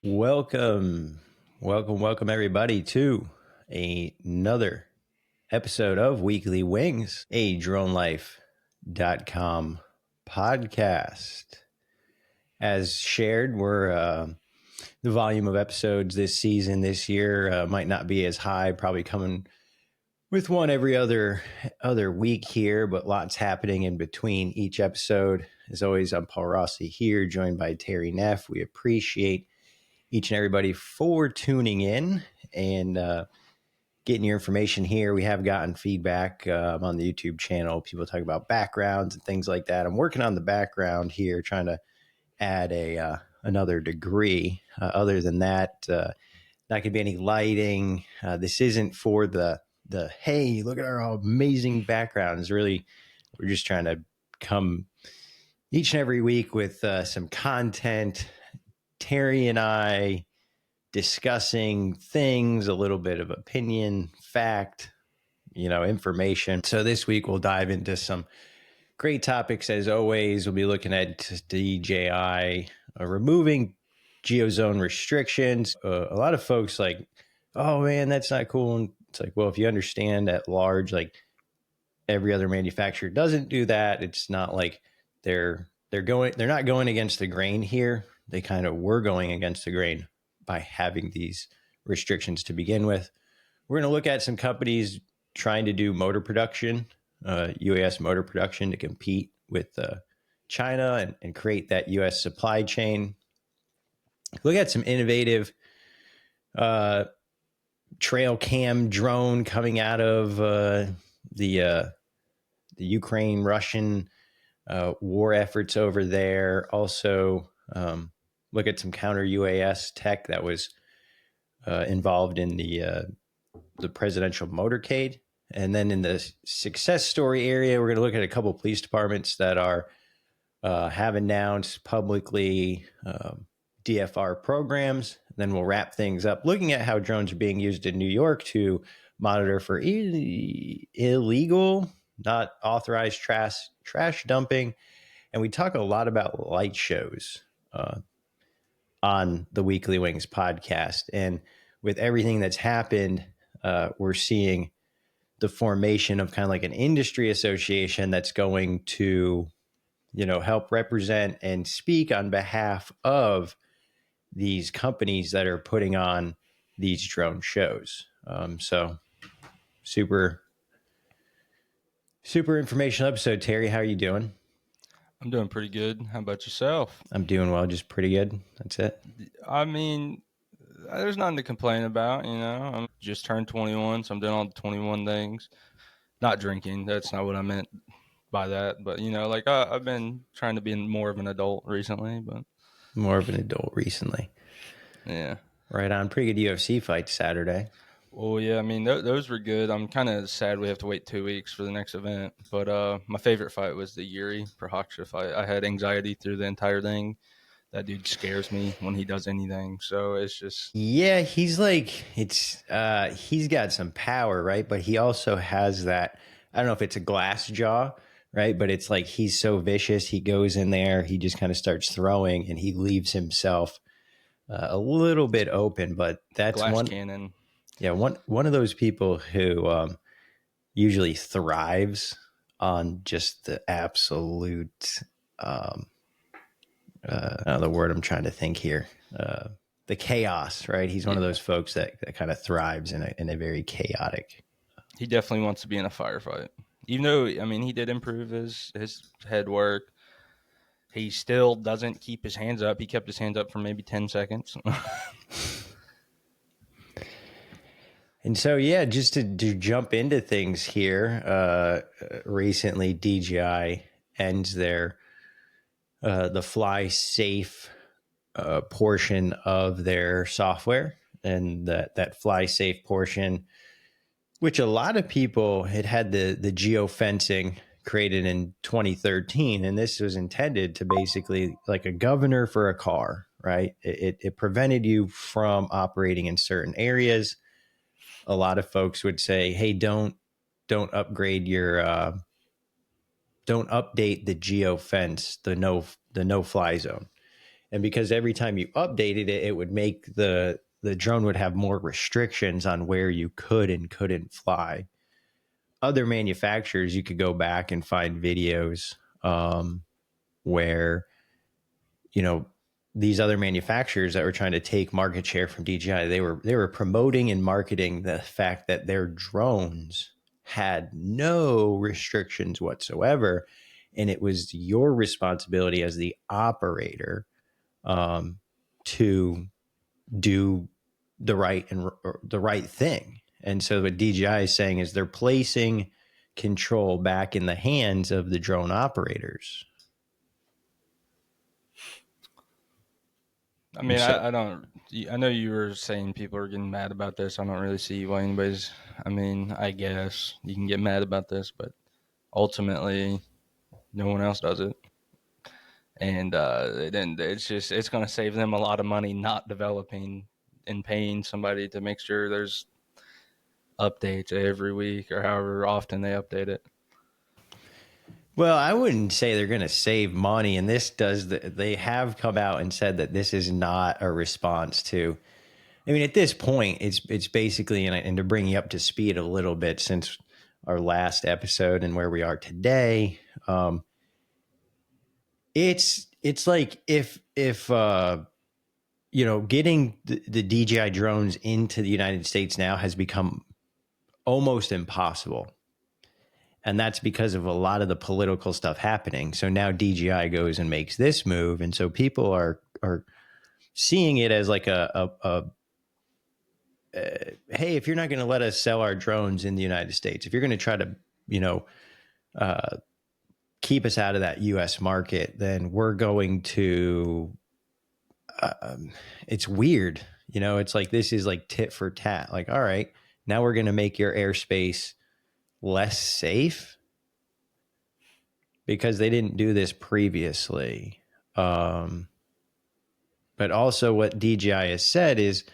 Welcome, welcome everybody to another episode of Weekly Wings, a dronelife.com podcast. As shared, the volume of episodes this season, this year might not be as high, probably coming with one every other week here, but lots happening in between each episode. As always, I'm Paul Rossi here, joined by Terry Neff. We appreciate each and everybody for tuning in and getting your information here. We have gotten feedback on the YouTube channel. People talk about backgrounds and things like that. I'm working on the background here, trying to add another degree. Other than that, not going to be any lighting. This isn't for the hey, look at our amazing backgrounds. Really, we're just trying to come each and every week with some content. Terry and I discussing things, a little bit of opinion, fact, information. So this week we'll dive into some great topics. As always, we'll be looking at DJI removing geozone restrictions. A lot of folks like, oh man, that's not cool. And it's like, well, if you understand at large, like every other manufacturer doesn't do that. It's not like they're not going against the grain here. They kind of were going against the grain by having these restrictions to begin with. We're going to look at some companies trying to do motor production, UAS motor production to compete with China and create that U.S. supply chain. Look at some innovative trail cam drone coming out of the Ukraine-Russian war efforts over there. Also, look at some counter-UAS tech that was involved in the presidential motorcade. And then in the success story area, we're going to look at a couple of police departments that have announced publicly DFR programs. Then we'll wrap things up looking at how drones are being used in New York to monitor for illegal, not authorized trash dumping. And we talk a lot about light shows on the Weekly Wings podcast. And with everything that's happened, we're seeing the formation of kind of like an industry association that's going to, help represent and speak on behalf of these companies that are putting on these drone shows. So super informational episode. Terry, how are you doing? I'm doing pretty good. How about yourself? I'm doing well, just pretty good. That's it. I mean, there's nothing to complain about, I'm just turned 21, so I'm doing all the 21 things. Not drinking. That's not what I meant by that. But, I've been trying to be more of an adult recently. But More of an adult recently. Yeah. Right on. Pretty good UFC fight Saturday. Well, yeah, I mean, those were good. I'm kind of sad we have to wait 2 weeks for the next event. But my favorite fight was the Yuri Prochazka fight. I had anxiety through the entire thing. That dude scares me when he does anything. So it's just... Yeah, he's like, he's got some power, right? But he also has that, I don't know if it's a glass jaw, right? But it's like he's so vicious. He goes in there, he just kind of starts throwing and he leaves himself a little bit open. But that's glass cannon. Yeah, one of those people who usually thrives on just the absolute, I don't know the word I'm trying to think here, the chaos, right? He's one of those folks that kind of thrives in a very chaotic. He definitely wants to be in a firefight. Even though, I mean, he did improve his head work. He still doesn't keep his hands up. He kept his hands up for maybe 10 seconds. And so, yeah, just to jump into things here, recently DJI ends their the fly safe portion of their software, and that fly safe portion, which a lot of people had the geofencing created in 2013, and this was intended to basically like a governor for a car, right? It prevented you from operating in certain areas. A lot of folks would say, hey, don't upgrade your don't update the geofence, the no fly zone. And because every time you updated it, it would make the drone would have more restrictions on where you could and couldn't fly. Other manufacturers, you could go back and find videos where, you know, these other manufacturers that were trying to take market share from DJI, they were promoting and marketing the fact that their drones had no restrictions whatsoever, and it was your responsibility as the operator to do the right thing. And so what DJI is saying is they're placing control back in the hands of the drone operators. I mean, So, I don't. I know you were saying people are getting mad about this. I don't really see why anybody's. I mean, I guess you can get mad about this, but ultimately, no one else does it, and then it's going to save them a lot of money not developing and paying somebody to make sure there's updates every week or however often they update it. well, I wouldn't say they're going to save money, and they have come out and said that this is not a response to. I mean, at this point, it's basically, and to bring you up to speed a little bit since our last episode and where we are today, it's like if getting the DJI drones into the United States now has become almost impossible. And that's because of a lot of the political stuff happening. So now DJI goes and makes this move, and so people are seeing it as like hey, if you're not going to let us sell our drones in the United States, if you're going to try to uh, keep us out of that U.S. market, then we're going to. It's weird, It's like this is like tit for tat. Like, all right, now we're going to make your airspace less safe because they didn't do this previously. But also, what DJI has said is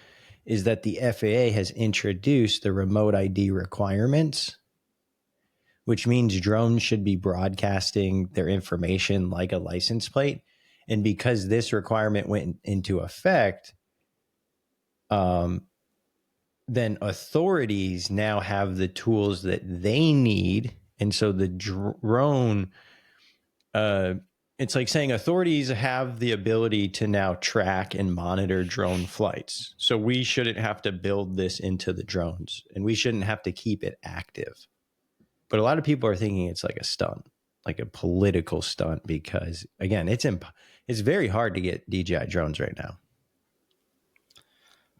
that the FAA has introduced the remote ID requirements, which means drones should be broadcasting their information like a license plate. And because this requirement went into effect, then authorities now have the tools that they need. And so the drone, it's like saying authorities have the ability to now track and monitor drone flights. So we shouldn't have to build this into the drones, and we shouldn't have to keep it active. But a lot of people are thinking it's like a stunt, like a political stunt, because again, it's very hard to get DJI drones right now.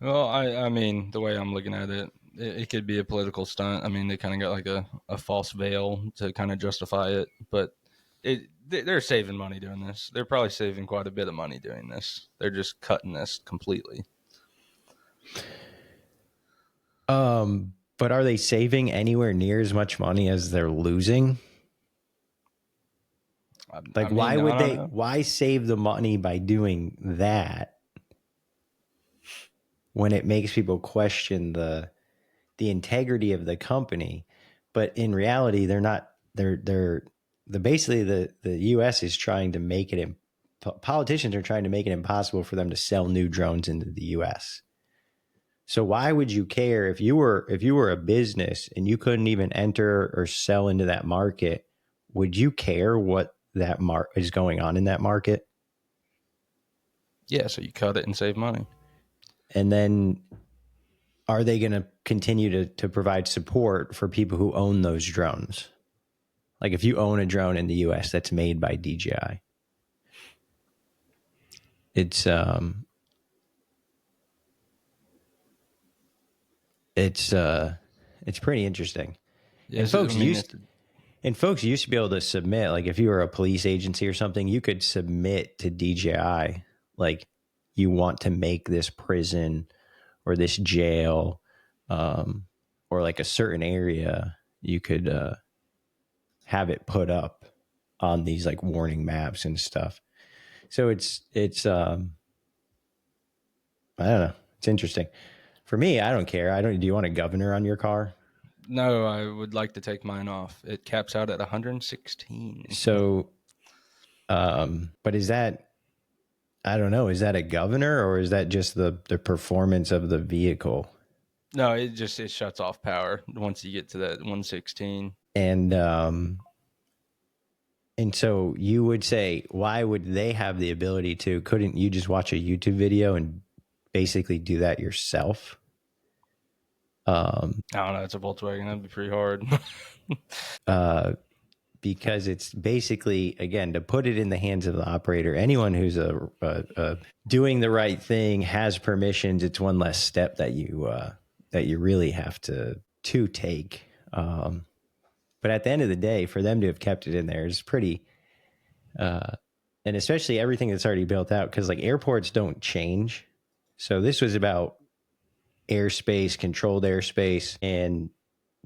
Well, I mean, the way I'm looking at it could be a political stunt. I mean, they kind of got like a false veil to kind of justify it, but they're saving money doing this. They're probably saving quite a bit of money doing this. They're just cutting this completely. But are they saving anywhere near as much money as they're losing? Like, I mean, I don't know. why save the money by doing that when it makes people question the integrity of the company? But in reality, they're not. They're basically the U.S. is trying to make it. Politicians are trying to make it impossible for them to sell new drones into the U.S. So why would you care if you were a business and you couldn't even enter or sell into that market? Would you care what that is going on in that market? Yeah, so you cut it and save money. And then are they going to continue to provide support for people who own those drones? Like if you own a drone in the US that's made by DJI, it's pretty interesting. And Yes, I mean, folks used to be able to submit, like if you were a police agency or something, you could submit to DJI, like you want to make this prison or this jail, or like a certain area, you could have it put up on these like warning maps and stuff. So it's I don't know. It's interesting. For me, I don't care. Do you want a governor on your car? no, I would like to take mine off. It caps out at 116. So, but is that, I don't know. Is that a governor or is that just the performance of the vehicle? No, it shuts off power once you get to that 116. And so you would say, why would they have the ability to? Couldn't you just watch a YouTube video and basically do that yourself? I don't know. It's a Volkswagen. That'd be pretty hard. Because it's basically, again, to put it in the hands of the operator. Anyone who's doing the right thing has permissions. It's one less step that you really have to take. But at the end of the day, for them to have kept it in there is pretty. And especially everything that's already built out, because like airports don't change. So this was about airspace, controlled airspace, and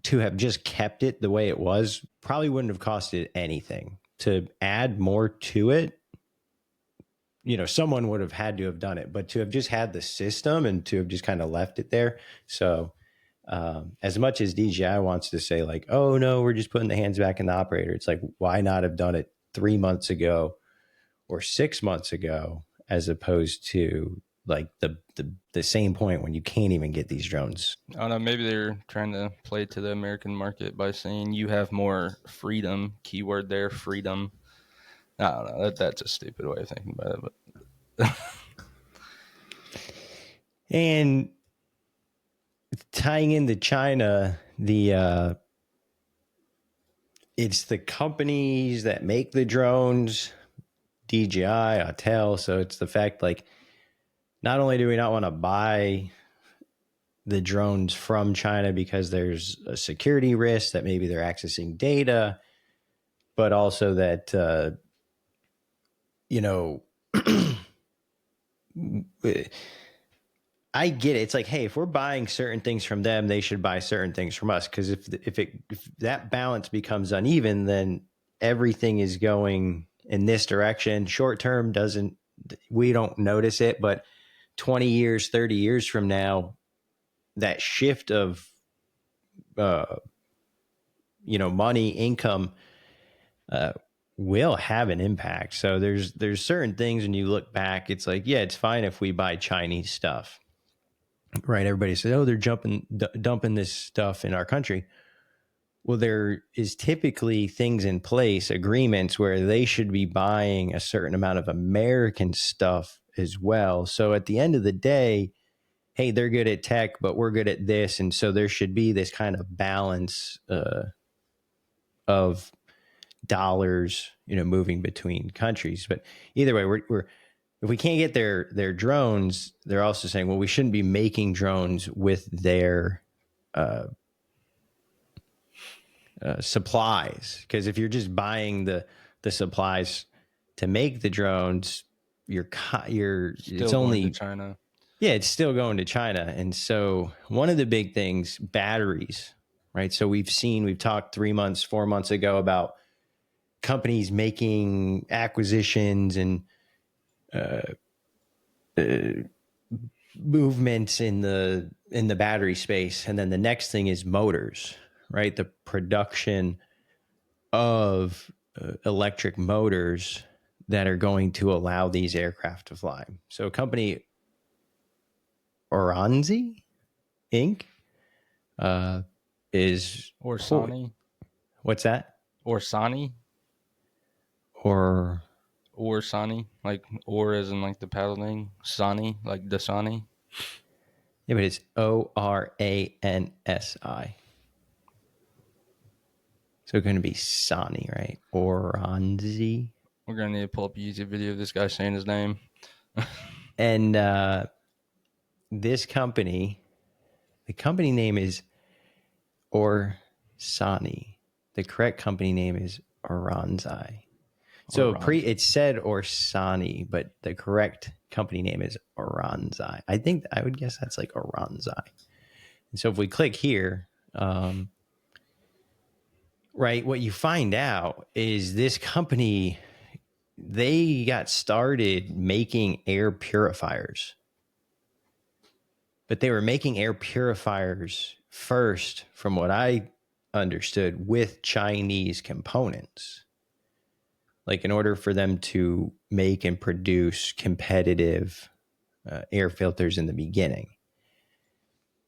to have just kept it the way it was probably wouldn't have costed anything. To add more to it, someone would have had to have done it, but to have just had the system and to have just kind of left it there. So as much as DJI wants to say like, oh no, we're just putting the hands back in the operator, it's like, why not have done it 3 months ago or 6 months ago, as opposed to like the same point when you can't even get these drones? I don't know. Maybe they're trying to play to the American market by saying you have more freedom. Keyword there, freedom. I don't know. That's a stupid way of thinking about it. But And tying into China, it's the companies that make the drones, DJI, Autel. So it's the fact like, not only do we not want to buy the drones from China because there's a security risk that maybe they're accessing data, but also that, I get it. It's like, hey, if we're buying certain things from them, they should buy certain things from us. Because if that balance becomes uneven, then everything is going in this direction. Short term we don't notice it, but 20 years, 30 years from now, that shift of money, income, will have an impact. So there's certain things when you look back, it's like, yeah, it's fine if we buy Chinese stuff, right? Everybody says, oh, they're dumping this stuff in our country. Well, there is typically things in place, agreements where they should be buying a certain amount of American stuff as well. So at the end of the day, hey, they're good at tech, but we're good at this. And so there should be this kind of balance of dollars, moving between countries. But either way, we're if we can't get their drones, they're also saying, well, we shouldn't be making drones with their supplies, because if you're just buying the supplies to make the drones, it's only going to China. Yeah, it's still going to China. And so one of the big things, batteries, right? So we've talked 3 months, 4 months ago about companies making acquisitions and movements in the battery space. And then the next thing is motors, right? The production of electric motors that are going to allow these aircraft to fly. So a company, Oranzi Inc., is Or Sani. What's that? Or Sani. Or Sani, like or as in like the paddling. Sani, like Dasani. Yeah, but it's Oransi. So it's going to be Sani, right? Oranzi. We're gonna need to pull up a YouTube video of this guy saying his name. And this company, the company name is Orsani. The correct company name is Oranzi. So it said Orsani, but the correct company name is Oranzi. I would guess that's like Oranzi. And so if we click here, right, what you find out is this company, they got started making air purifiers. But they were making air purifiers first, from what I understood, with Chinese components. like in order for them to make and produce competitive air filters in the beginning.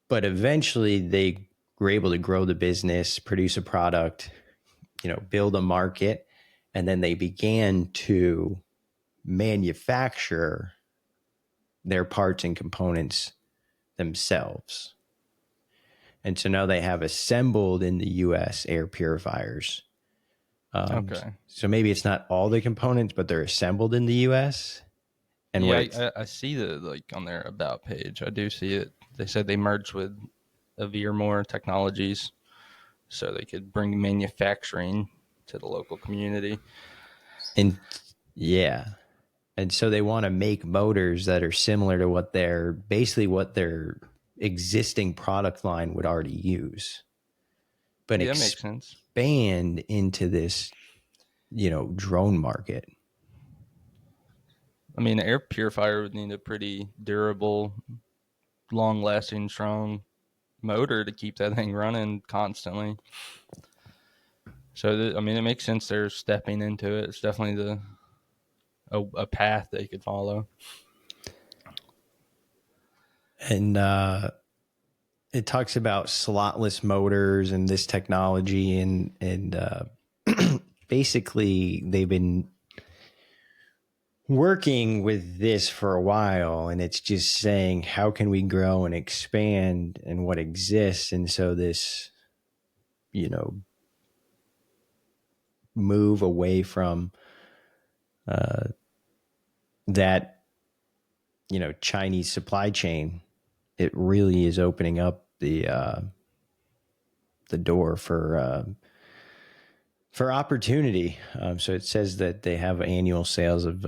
But eventually they were able to grow the business, produce a product, build a market, and then they began to manufacture their parts and components themselves. And so now they have assembled in the US air purifiers. Okay. So maybe it's not all the components, but they're assembled in the US. And yeah, I see the like on their about page. I do see it. They said they merged with Avermore Technologies, so they could bring manufacturing to the local community. And yeah. And so they want to make motors that are similar to what their existing product line would already use, but Yeah, that makes sense. expand into this, drone market. I mean, an air purifier would need a pretty durable, long-lasting, strong motor to keep that thing running constantly. So, I mean, it makes sense they're stepping into it. It's definitely a path they could follow. And it talks about slotless motors and this technology, and basically they've been working with this for a while, and it's just saying how can we grow and expand and what exists. And so this, move away from that, Chinese supply chain, it really is opening up the door for opportunity. So it says that they have annual sales of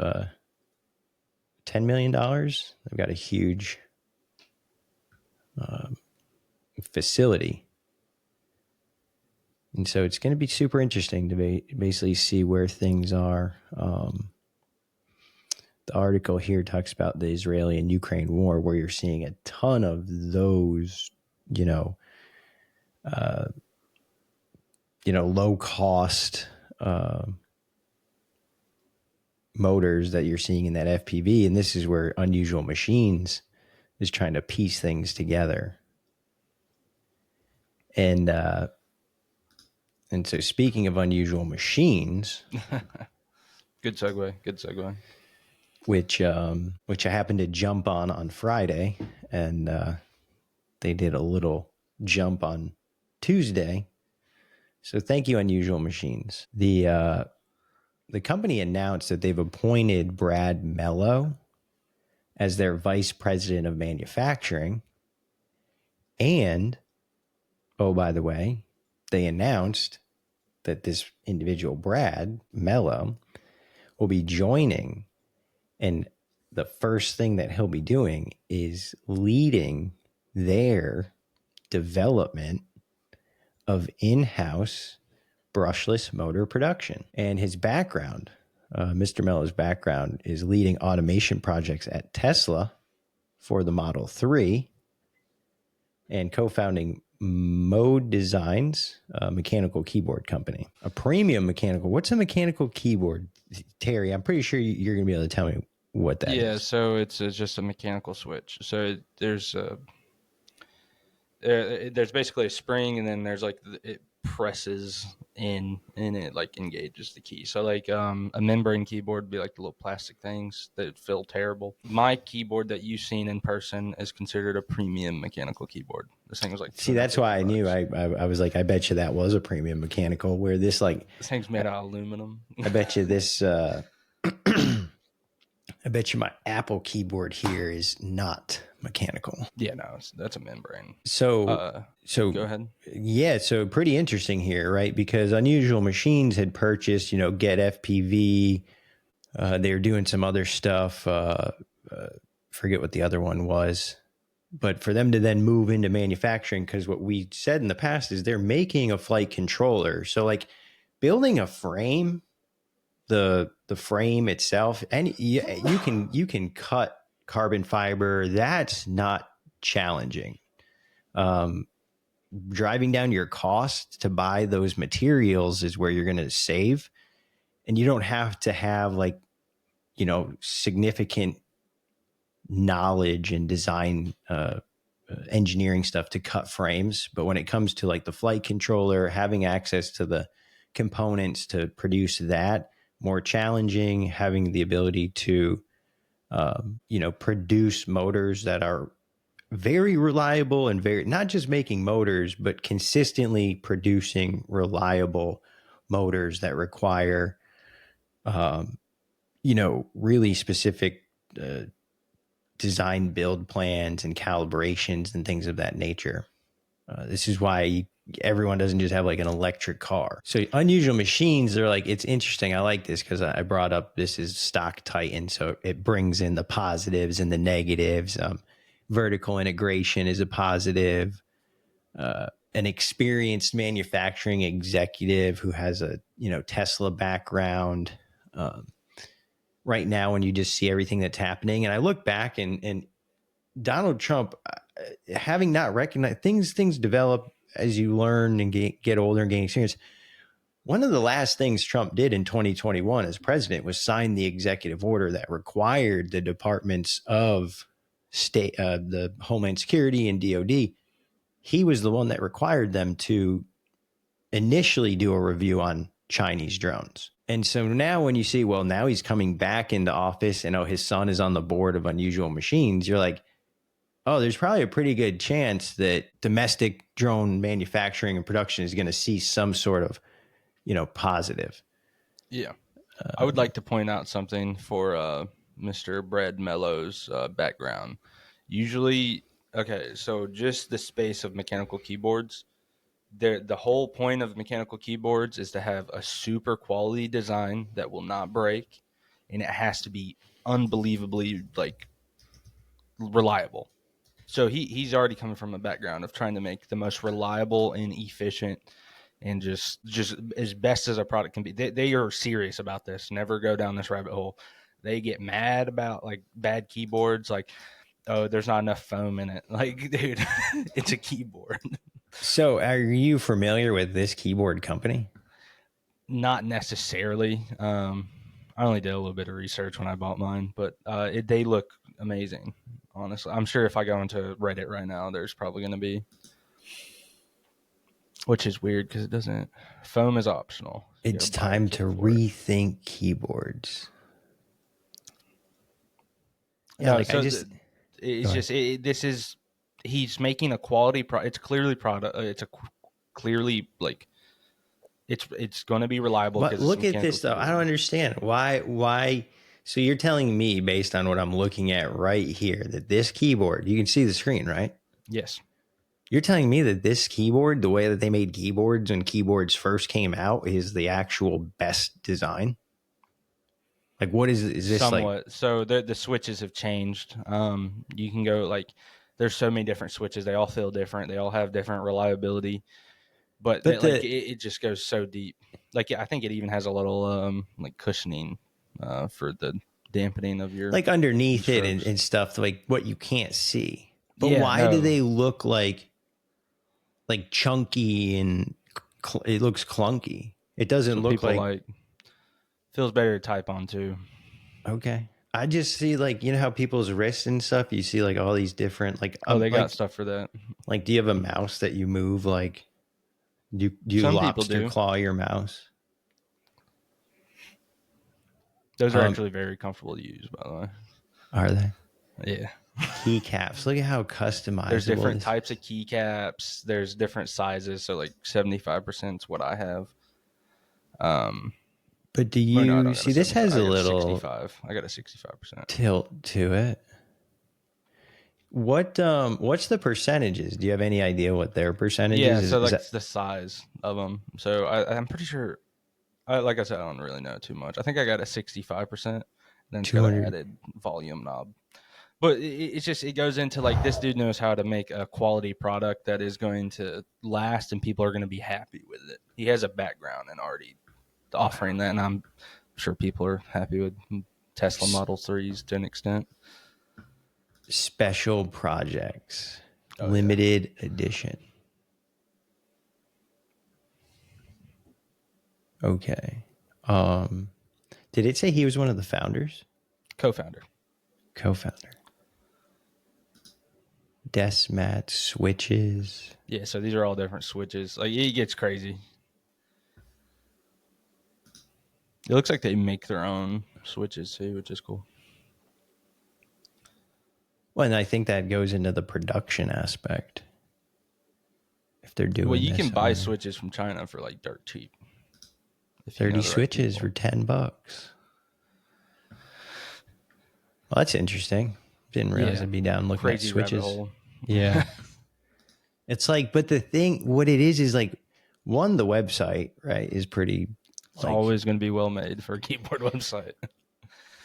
$10 million. They've got a huge facility. And so it's going to be super interesting to basically see where things are. The article here talks about the Israeli and Ukraine war, where you're seeing a ton of those, low cost motors that you're seeing in that FPV. And this is where Unusual Machines is trying to piece things together. And so speaking of Unusual Machines, Good segue. Which I happened to jump on Friday, and they did a little jump on Tuesday. So thank you, Unusual Machines. The company announced that they've appointed Brad Mello as their vice president of manufacturing. And, oh, by the way, they announced that this individual, Brad Mello, will be joining. And the first thing that he'll be doing is leading their development of in-house brushless motor production. And his background, Mr. Mello's background, is leading automation projects at Tesla for the Model 3 and co-founding Mode Designs, a mechanical keyboard company. A premium mechanical. What's a mechanical keyboard, Terry? I'm pretty sure you're going to be able to tell me what that is. Yeah, so it's just a mechanical switch. So there's basically a spring, and then there's like it presses in and it like engages the key. So like a membrane keyboard would be like the little plastic things that feel terrible. My keyboard that you've seen in person is considered a premium mechanical keyboard. This thing was like, see, that's why I knew. I was like, I bet you that was a premium mechanical, where this thing's made out of aluminum. I bet you this I bet you my Apple keyboard here is not mechanical. Yeah, no, that's a membrane. So Go ahead. Yeah, so pretty interesting here, right? Because Unusual Machines had purchased, Get FPV. They were doing some other stuff. Forget what the other one was. But for them to then move into manufacturing, because what we said in the past is they're making a flight controller. So like building a frame, the frame itself, and you can cut carbon fiber. That's not challenging. Driving down your cost to buy those materials is where you're going to save. and you don't have to have like, significant knowledge and design, engineering stuff to cut frames. But when it comes to like the flight controller, having access to the components to produce that, more challenging. Having the ability to, produce motors that are very reliable and very, not just making motors, but consistently producing reliable motors that require, really specific, design build plans and calibrations and things of that nature. This is why everyone doesn't just have like an electric car. So Unusual Machines, they're like, it's interesting. I like this because I brought up this is stock Titan. So it brings in the positives and the negatives. Vertical integration is a positive. An experienced manufacturing executive who has a, Tesla background. Right now, when you just see everything that's happening, and I look back and Donald Trump, having not recognized things develop as you learn and get older and gain experience. One of the last things Trump did in 2021 as president was sign the executive order that required the departments of state, the Homeland Security and DOD. He was the one that required them to initially do a review on Chinese drones. And so now when you see, well, now he's coming back into office and his son is on the board of Unusual Machines, you're like, oh, there's probably a pretty good chance that domestic drone manufacturing and production is going to see some sort of, positive. Yeah. I would like to point out something for Mr. Brad Mello's background. Usually, okay, so just the space of mechanical keyboards. The whole point of mechanical keyboards is to have a super quality design that will not break, and it has to be unbelievably like reliable. So he's already coming from a background of trying to make the most reliable and efficient and just as best as a product can be. They are serious about this. Never go down this rabbit hole. They get mad about like bad keyboards, like, oh, there's not enough foam in it. Like, dude, it's a keyboard. So are you familiar with this keyboard company? Not necessarily. I only did a little bit of research when I bought mine, but they look amazing. Honestly, I'm sure if I go into Reddit right now, there's probably going to be, which is weird because it doesn't. Foam is optional. So it's time to rethink keyboards. Yeah, no, like so it's just this is he's making a quality product. It's clearly product. It's a clearly like it's going to be reliable. But look at this though. I don't understand why. So you're telling me, based on what I'm looking at right here, that this keyboard, you can see the screen, right? Yes. You're telling me that this keyboard, the way that they made keyboards when keyboards first came out, is the actual best design? Like, what is this somewhat like? So the switches have changed. You can go like there's so many different switches. They all feel different. They all have different reliability, but it just goes so deep. Like I think it even has a little like cushioning for the dampening of your like underneath it strokes. and stuff, like what you can't see. But Yeah, why do they look like chunky and it looks clunky? It doesn't look like feels better to type on too. Okay. I just see like, how people's wrists and stuff, you see like all these different like, They got stuff for that. Like, do you have a mouse that you move? Like, do you Some lobster claw your mouse? Those are actually very comfortable to use, by the way. Are they? Yeah. Keycaps. Look at how customizable. There's different types of keycaps. There's different sizes. So like 75% is what I have. But do you see this has a little 65. I got a 65% tilt to it. What's the percentages? Do you have any idea what their percentages? Yeah, so like the size of them. So I'm pretty sure. Like I said, I don't really know too much. I think I got a 65%. Then it's got an added volume knob. But it's just, it goes into like this dude knows how to make a quality product that is going to last and people are going to be happy with it. He has a background in already offering that, and I'm sure people are happy with Tesla Model 3s to an extent. Special projects, limited edition. Okay. Did it say he was one of the founders? Co-founder. Co-founder. Desk mat switches. Yeah, so these are all different switches. Like, it gets crazy. It looks like they make their own switches too, which is cool. Well, and I think that goes into the production aspect. If they're doing, well, you can buy switches from China for like dirt cheap. 30 switches for $10. Well, that's interesting. Didn't realize I'd be down looking crazy at switches. Rabbit hole. Yeah. It's like, but the thing, what it is like, one, the website, right, is pretty. It's always going to be well made for a keyboard website.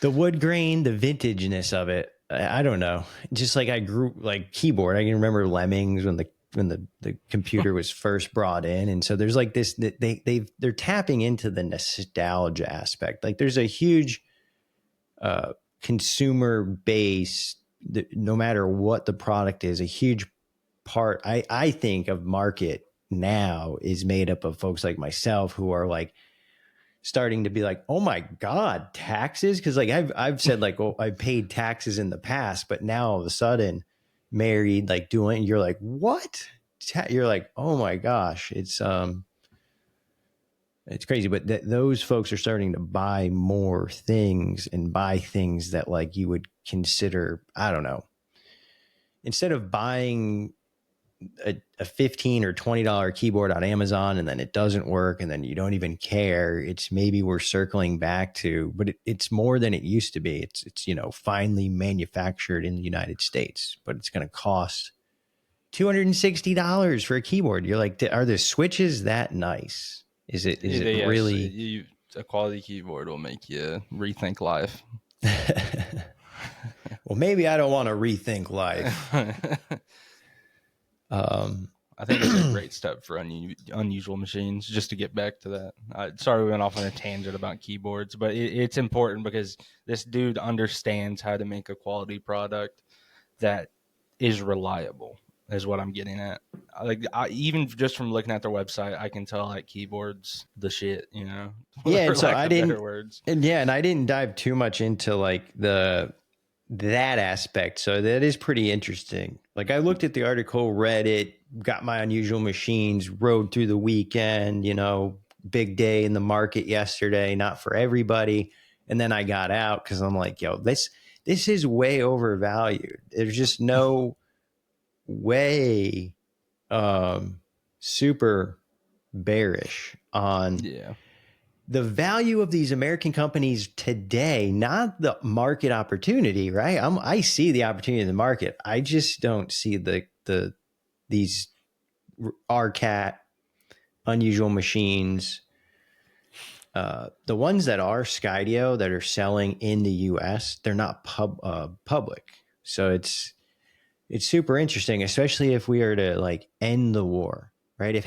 The wood grain, the vintageness of it, I don't know. Just like I grew like keyboard. I can remember Lemmings when the computer was first brought in, and so there's like this. They're tapping into the nostalgia aspect. Like there's a huge consumer base that, no matter what the product is, a huge part I think of market now is made up of folks like myself who are like starting to be like, oh my God, taxes. Cause like I've said like, oh, I paid taxes in the past, but now all of a sudden married, like doing, you're like, what? You're like, oh my gosh, it's crazy. But those folks are starting to buy more things and buy things that like you would consider, I don't know, instead of buying a $15 or $20 keyboard on Amazon and then it doesn't work and then you don't even care. It's maybe we're circling back to, but it's more than it used to be. It's, you know, finally manufactured in the United States, but it's going to cost $260 for a keyboard. You're like, are the switches that nice? Is it really a quality keyboard will make you rethink life? Well, maybe I don't want to rethink life. I think it's a great step for unusual machines. Just to get back to that, sorry we went off on a tangent about keyboards, but it's important because this dude understands how to make a quality product that is reliable. Is what I'm getting at. Like even just from looking at their website, I can tell that keyboards the shit. You know. Yeah, and so I didn't. Words. And yeah, and I didn't dive too much into like that aspect. So that is pretty interesting. Like I looked at the article, read it, got my unusual machines, rode through the weekend, you know, big day in the market yesterday, not for everybody. And then I got out because I'm like, yo, this is way overvalued. There's just no way super bearish on the value of these American companies today, not the market opportunity, right? I see the opportunity in the market. I just don't see these RCAT unusual machines. The ones that are Skydio that are selling in the US, they're not public. So it's super interesting, especially if we are to like end the war. Right.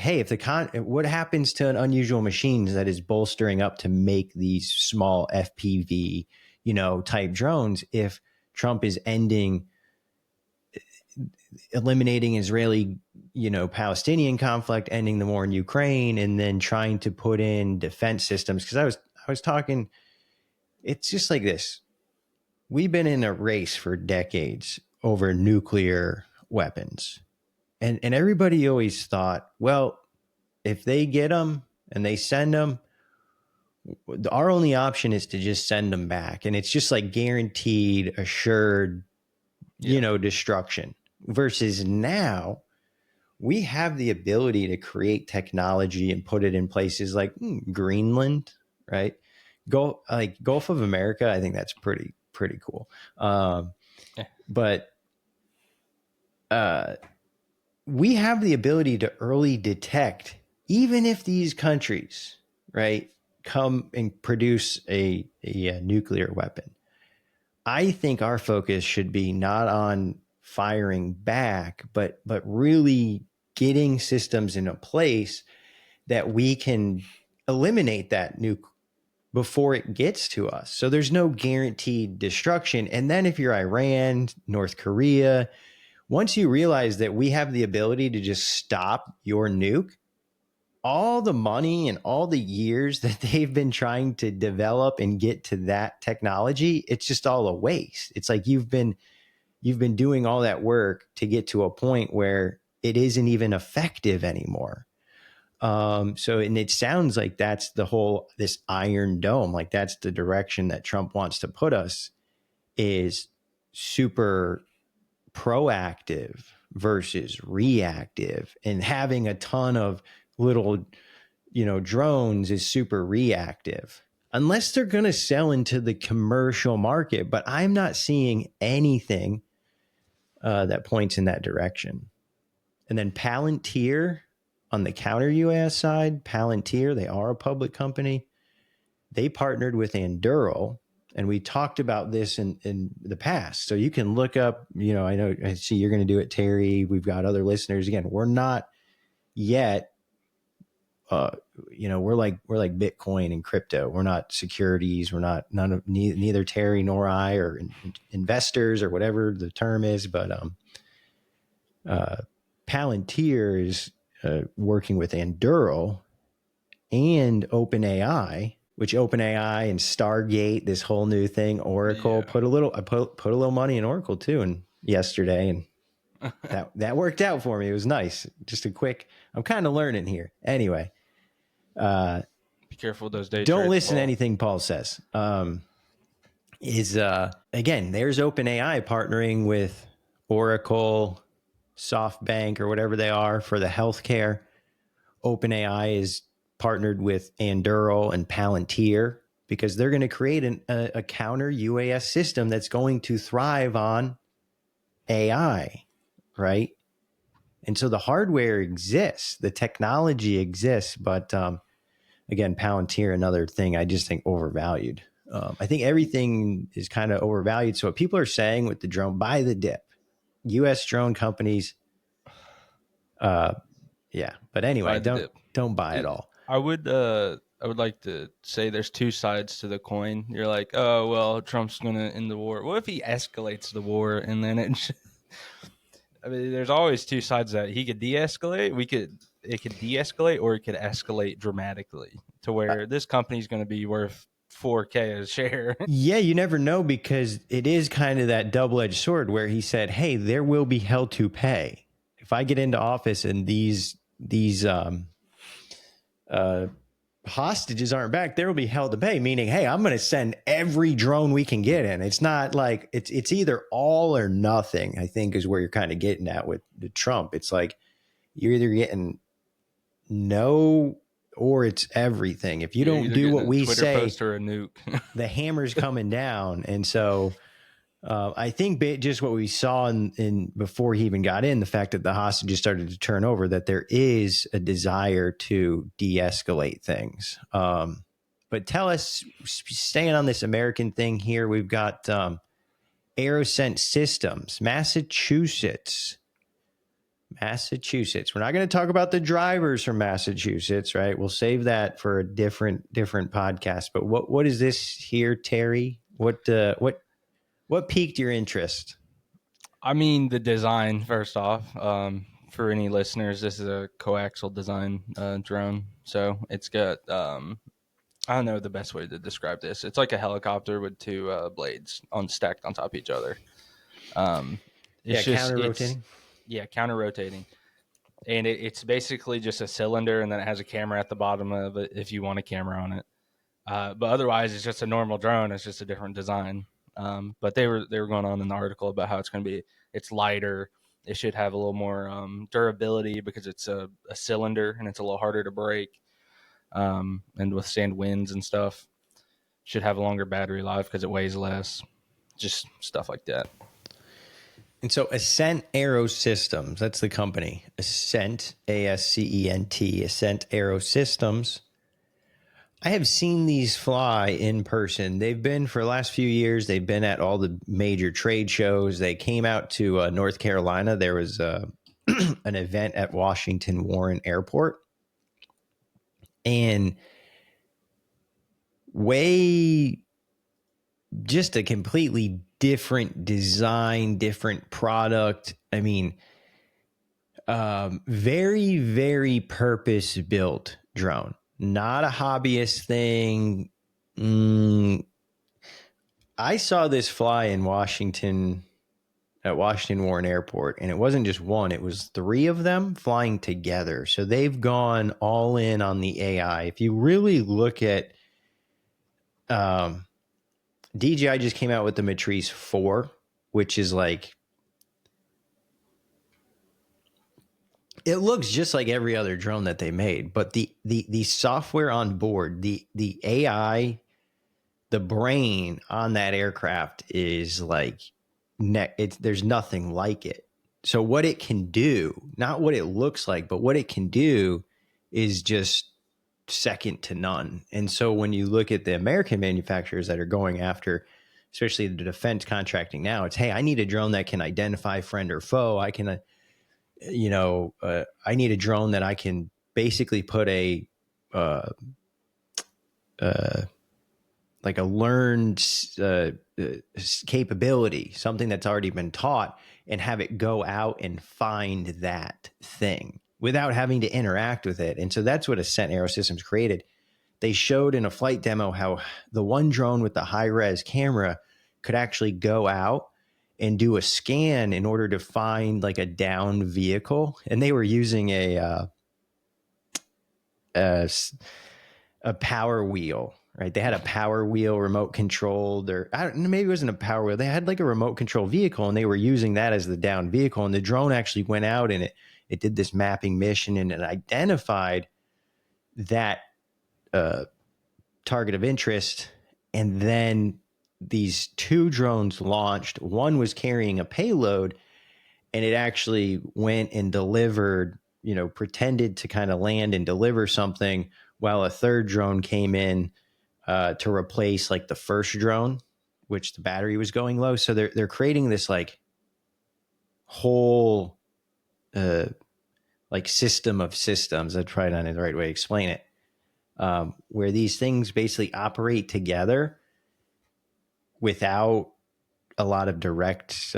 What happens to an unusual machines that is bolstering up to make these small FPV, you know, type drones, if Trump is eliminating Israeli, you know, Palestinian conflict, ending the war in Ukraine, and then trying to put in defense systems. Cause I was talking, it's just like this. We've been in a race for decades over nuclear weapons. And everybody always thought, well, if they get them and they send them, our only option is to just send them back. And it's just like guaranteed, assured, you know, destruction. Versus now, we have the ability to create technology and put it in places like Greenland, right? Gulf of America. I think that's pretty cool. But we have the ability to early detect, even if these countries, right, come and produce a nuclear weapon. I think our focus should be not on firing back, but really getting systems in a place that we can eliminate that nuke before it gets to us. So there's no guaranteed destruction. And then if you're Iran, North Korea, once you realize that we have the ability to just stop your nuke, all the money and all the years that they've been trying to develop and get to that technology, it's just all a waste. It's like you've been doing all that work to get to a point where it isn't even effective anymore. So, and it sounds like that's this Iron Dome, like that's the direction that Trump wants to put us, is super proactive versus reactive, and having a ton of little, drones is super reactive. Unless they're going to sell into the commercial market, but I'm not seeing anything that points in that direction. And then Palantir on the counter-UAS side, Palantir, they are a public company. They partnered with Anduril, and we talked about this in the past. So you can look up, I see you're going to do it, Terry. We've got other listeners. Again, we're not yet, we're like Bitcoin and crypto. We're not securities. We're not neither Terry nor I, or investors, or whatever the term is. But Palantir is working with Anduril and OpenAI, which OpenAI and Stargate, this whole new thing. Oracle, put a little money in Oracle too, and yesterday, and that worked out for me. It was nice. Just a quick. I'm kind of learning here. Anyway, be careful with those day don't trades, listen Paul. to anything Paul says. Again, there's OpenAI partnering with Oracle, SoftBank, or whatever they are for the healthcare. OpenAI is partnered with Anduril and Palantir because they're going to create a counter UAS system that's going to thrive on AI, right? And so the hardware exists, the technology exists, but again, Palantir, another thing I just think overvalued. I think everything is kind of overvalued. So what people are saying with the drone, buy the dip. U.S. drone companies, yeah. But anyway, don't buy it all. I would like to say there's two sides to the coin. You're like, oh well, Trump's gonna end the war. What if he escalates the war and then I mean, there's always two sides that he could de-escalate. It could de-escalate, or it could escalate dramatically to where this company's going to be worth $4,000 a share. Yeah, you never know, because it is kind of that double-edged sword where he said, "Hey, there will be hell to pay if I get into office and these hostages aren't back. There will be hell to pay." Meaning, hey, I'm going to send every drone we can get in. It's not like it's either all or nothing, I think, is where you're kind of getting at with the Trump. It's like you're either getting no or it's everything. If you don't do what we Twitter say, post or a nuke, the hammer's coming down. And so I think just what we saw in before he even got in, the fact that the hostages started to turn over, that there is a desire to de-escalate things. But tell us, staying on this American thing here, we've got Aerosense Systems, Massachusetts. We're not going to talk about the drivers from Massachusetts, right? We'll save that for a different podcast. But what is this here, Terry? What piqued your interest? I mean, the design, first off. For any listeners, this is a coaxial design drone. So it's got, I don't know the best way to describe this. It's like a helicopter with two blades stacked on top of each other. Counter-rotating. Yeah, counter-rotating. And it's basically just a cylinder, and then it has a camera at the bottom of it if you want a camera on it. But otherwise, it's just a normal drone. It's just a different design. But they were going on in the article about how it's lighter. It should have a little more durability because it's a cylinder and it's a little harder to break and withstand winds and stuff. Should have a longer battery life because it weighs less. Just stuff like that. And so Ascent Aero Systems, that's the company. Ascent, ASCENT, Ascent Aero Systems. I have seen these fly in person. They've been, for the last few years, they've been at all the major trade shows. They came out to North Carolina. There was an event at Washington Warren Airport. And just a completely different design, different product. I mean, Very, very purpose built drone, not a hobbyist thing. I saw this fly in Washington at Washington Warren Airport, and it wasn't just one, it was three of them flying together. So they've gone all in on the AI. If you really look at DJI just came out with the Matrice 4, which is like, it looks just like every other drone that they made, but the software on board, the AI, the brain on that aircraft is like, there's nothing like it. So what it can do, not what it looks like, but what it can do is just second to none. And so when you look at the American manufacturers that are going after, especially the defense contracting now, it's, hey, I need a drone that can identify friend or foe. I can, I need a drone that I can basically put uh, like a learned capability, something that's already been taught, and have it go out and find that thing without having to interact with it. And so that's what Ascent Aerosystems created. They showed in a flight demo how the one drone with the high res camera could actually go out and do a scan in order to find like a downed vehicle. And they were using a power wheel, right? They had a power wheel remote controlled, or I don't know, maybe it wasn't a power wheel. They had like a remote control vehicle, and they were using that as the down vehicle. And the drone actually went out and it did this mapping mission, and it identified that target of interest. And then these two drones launched. One was carrying a payload, and it actually went and delivered, pretended to kind of land and deliver something, while a third drone came in to replace like the first drone, which the battery was going low. So they're creating this like whole like system of systems. I tried on the right way to explain it, where these things basically operate together without a lot of direct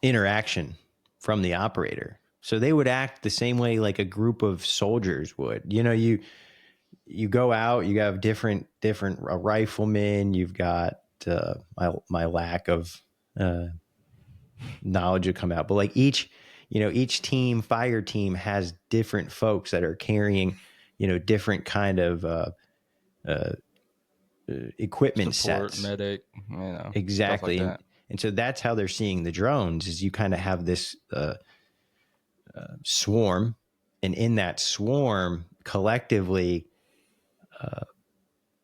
interaction from the operator. So they would act the same way like a group of soldiers would. You go out, you have different riflemen. You've got my lack of knowledge will come out, but like each fire team has different folks that are carrying different kind of equipment Support, sets. medic, Exactly. stuff like that. And so that's how they're seeing the drones, is you kind of have this swarm, and in that swarm collectively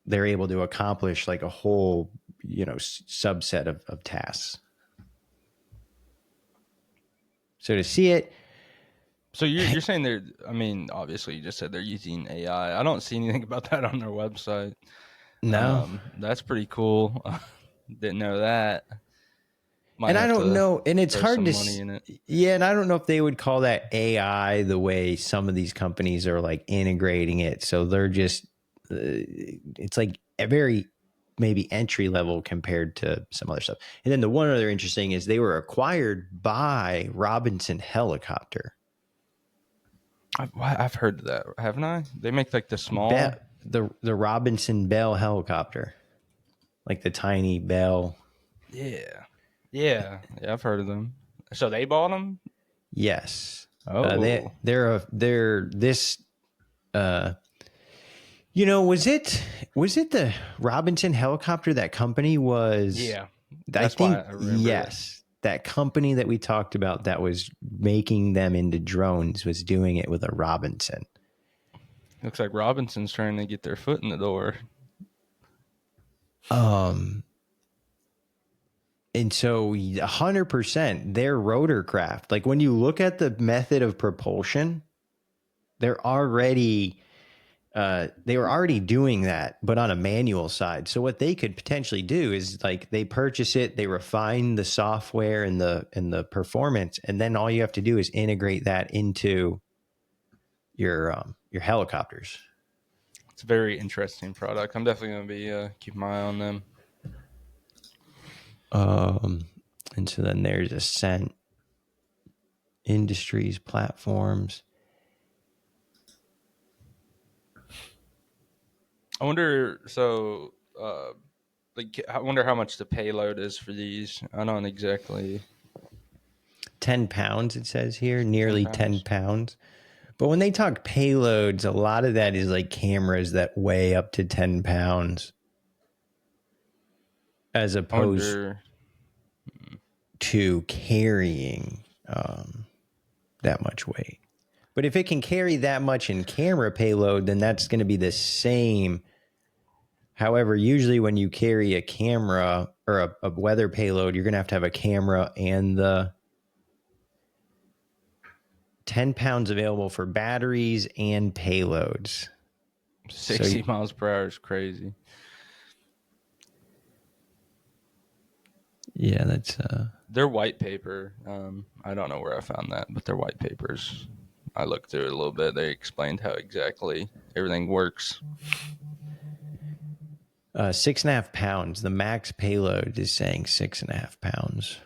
they're able to accomplish like a whole subset of tasks. So to see it, So you're saying they're, I mean, obviously you just said they're using AI. I don't see anything about that on their website. no. That's pretty cool. Didn't know that. Might And I have don't to know, and it's throw hard some to money in it. yeah, and I don't know if they would call that AI the way some of these companies are like integrating it. So they're just it's like a very maybe entry level compared to some other stuff. And then the one other interesting is they were acquired by Robinson Helicopter. I've heard of that, haven't I? They make like the small. The Robinson Bell helicopter, like the tiny Bell. Yeah, I've heard of them. So they bought them. Yes, Oh, they're this. Was it the Robinson helicopter? That company was. yeah. I That's why think I remember it. yes. That company that we talked about that was making them into drones was doing it with a Robinson. Looks like Robinson's trying to get their foot in the door. And so 100% their rotorcraft, like when you look at the method of propulsion, they're already they were already doing that, but on a manual side. So what they could potentially do is like they purchase it, they refine the software and the performance, and then all you have to do is integrate that into your helicopters. It's a very interesting product. I'm definitely going to be keeping my eye on them. And so then there's Ascent Industries platforms. I wonder. So, like, I wonder how much the payload is for these. I don't exactly. 10 pounds, it says here, 10 nearly 10 pounds. pounds. But when they talk payloads, a lot of that is like cameras that weigh up to 10 pounds as I opposed wonder. to carrying that much weight. But if it can carry that much in camera payload, then that's going to be the same. However, usually when you carry a camera or a weather payload, you're going to have a camera and the 10 pounds available for batteries and payloads. 60 miles per hour is crazy. Yeah, that's Their white paper. I don't know where I found that, but their white papers. I looked through it a little bit. They explained how exactly everything works. 6.5 pounds. The max payload is saying 6.5 pounds.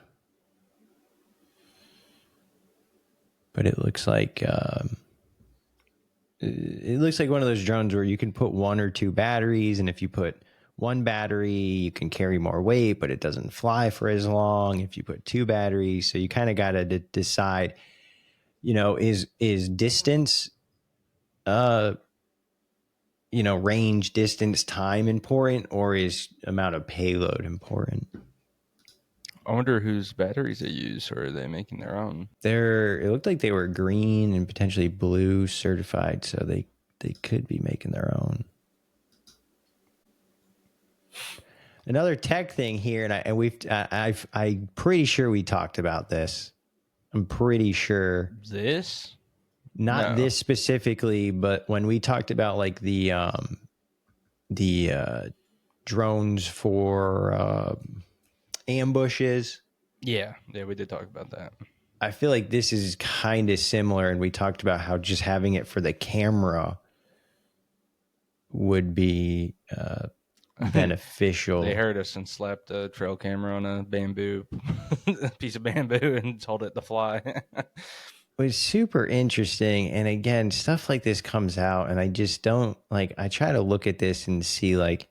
But it looks like one of those drones where you can put one or two batteries, and if you put one battery, you can carry more weight, but it doesn't fly for as long. If you put two batteries, so you kind of got to decide. Is distance, range, distance, time important, or is amount of payload important? I wonder whose batteries they use, or are they making their own? It looked like they were green and potentially blue certified, so they could be making their own. Another tech thing here, I'm pretty sure we talked about this. I'm pretty sure This? not No. this specifically, but when we talked about like the drones for ambushes. Yeah, we did talk about that. I feel like this is kind of similar, and we talked about how just having it for the camera would be beneficial. They heard us and slapped a trail camera on a bamboo piece of bamboo and told it to fly. It was super interesting, and again, stuff like this comes out, and I just don't like. I try to look at this and see like,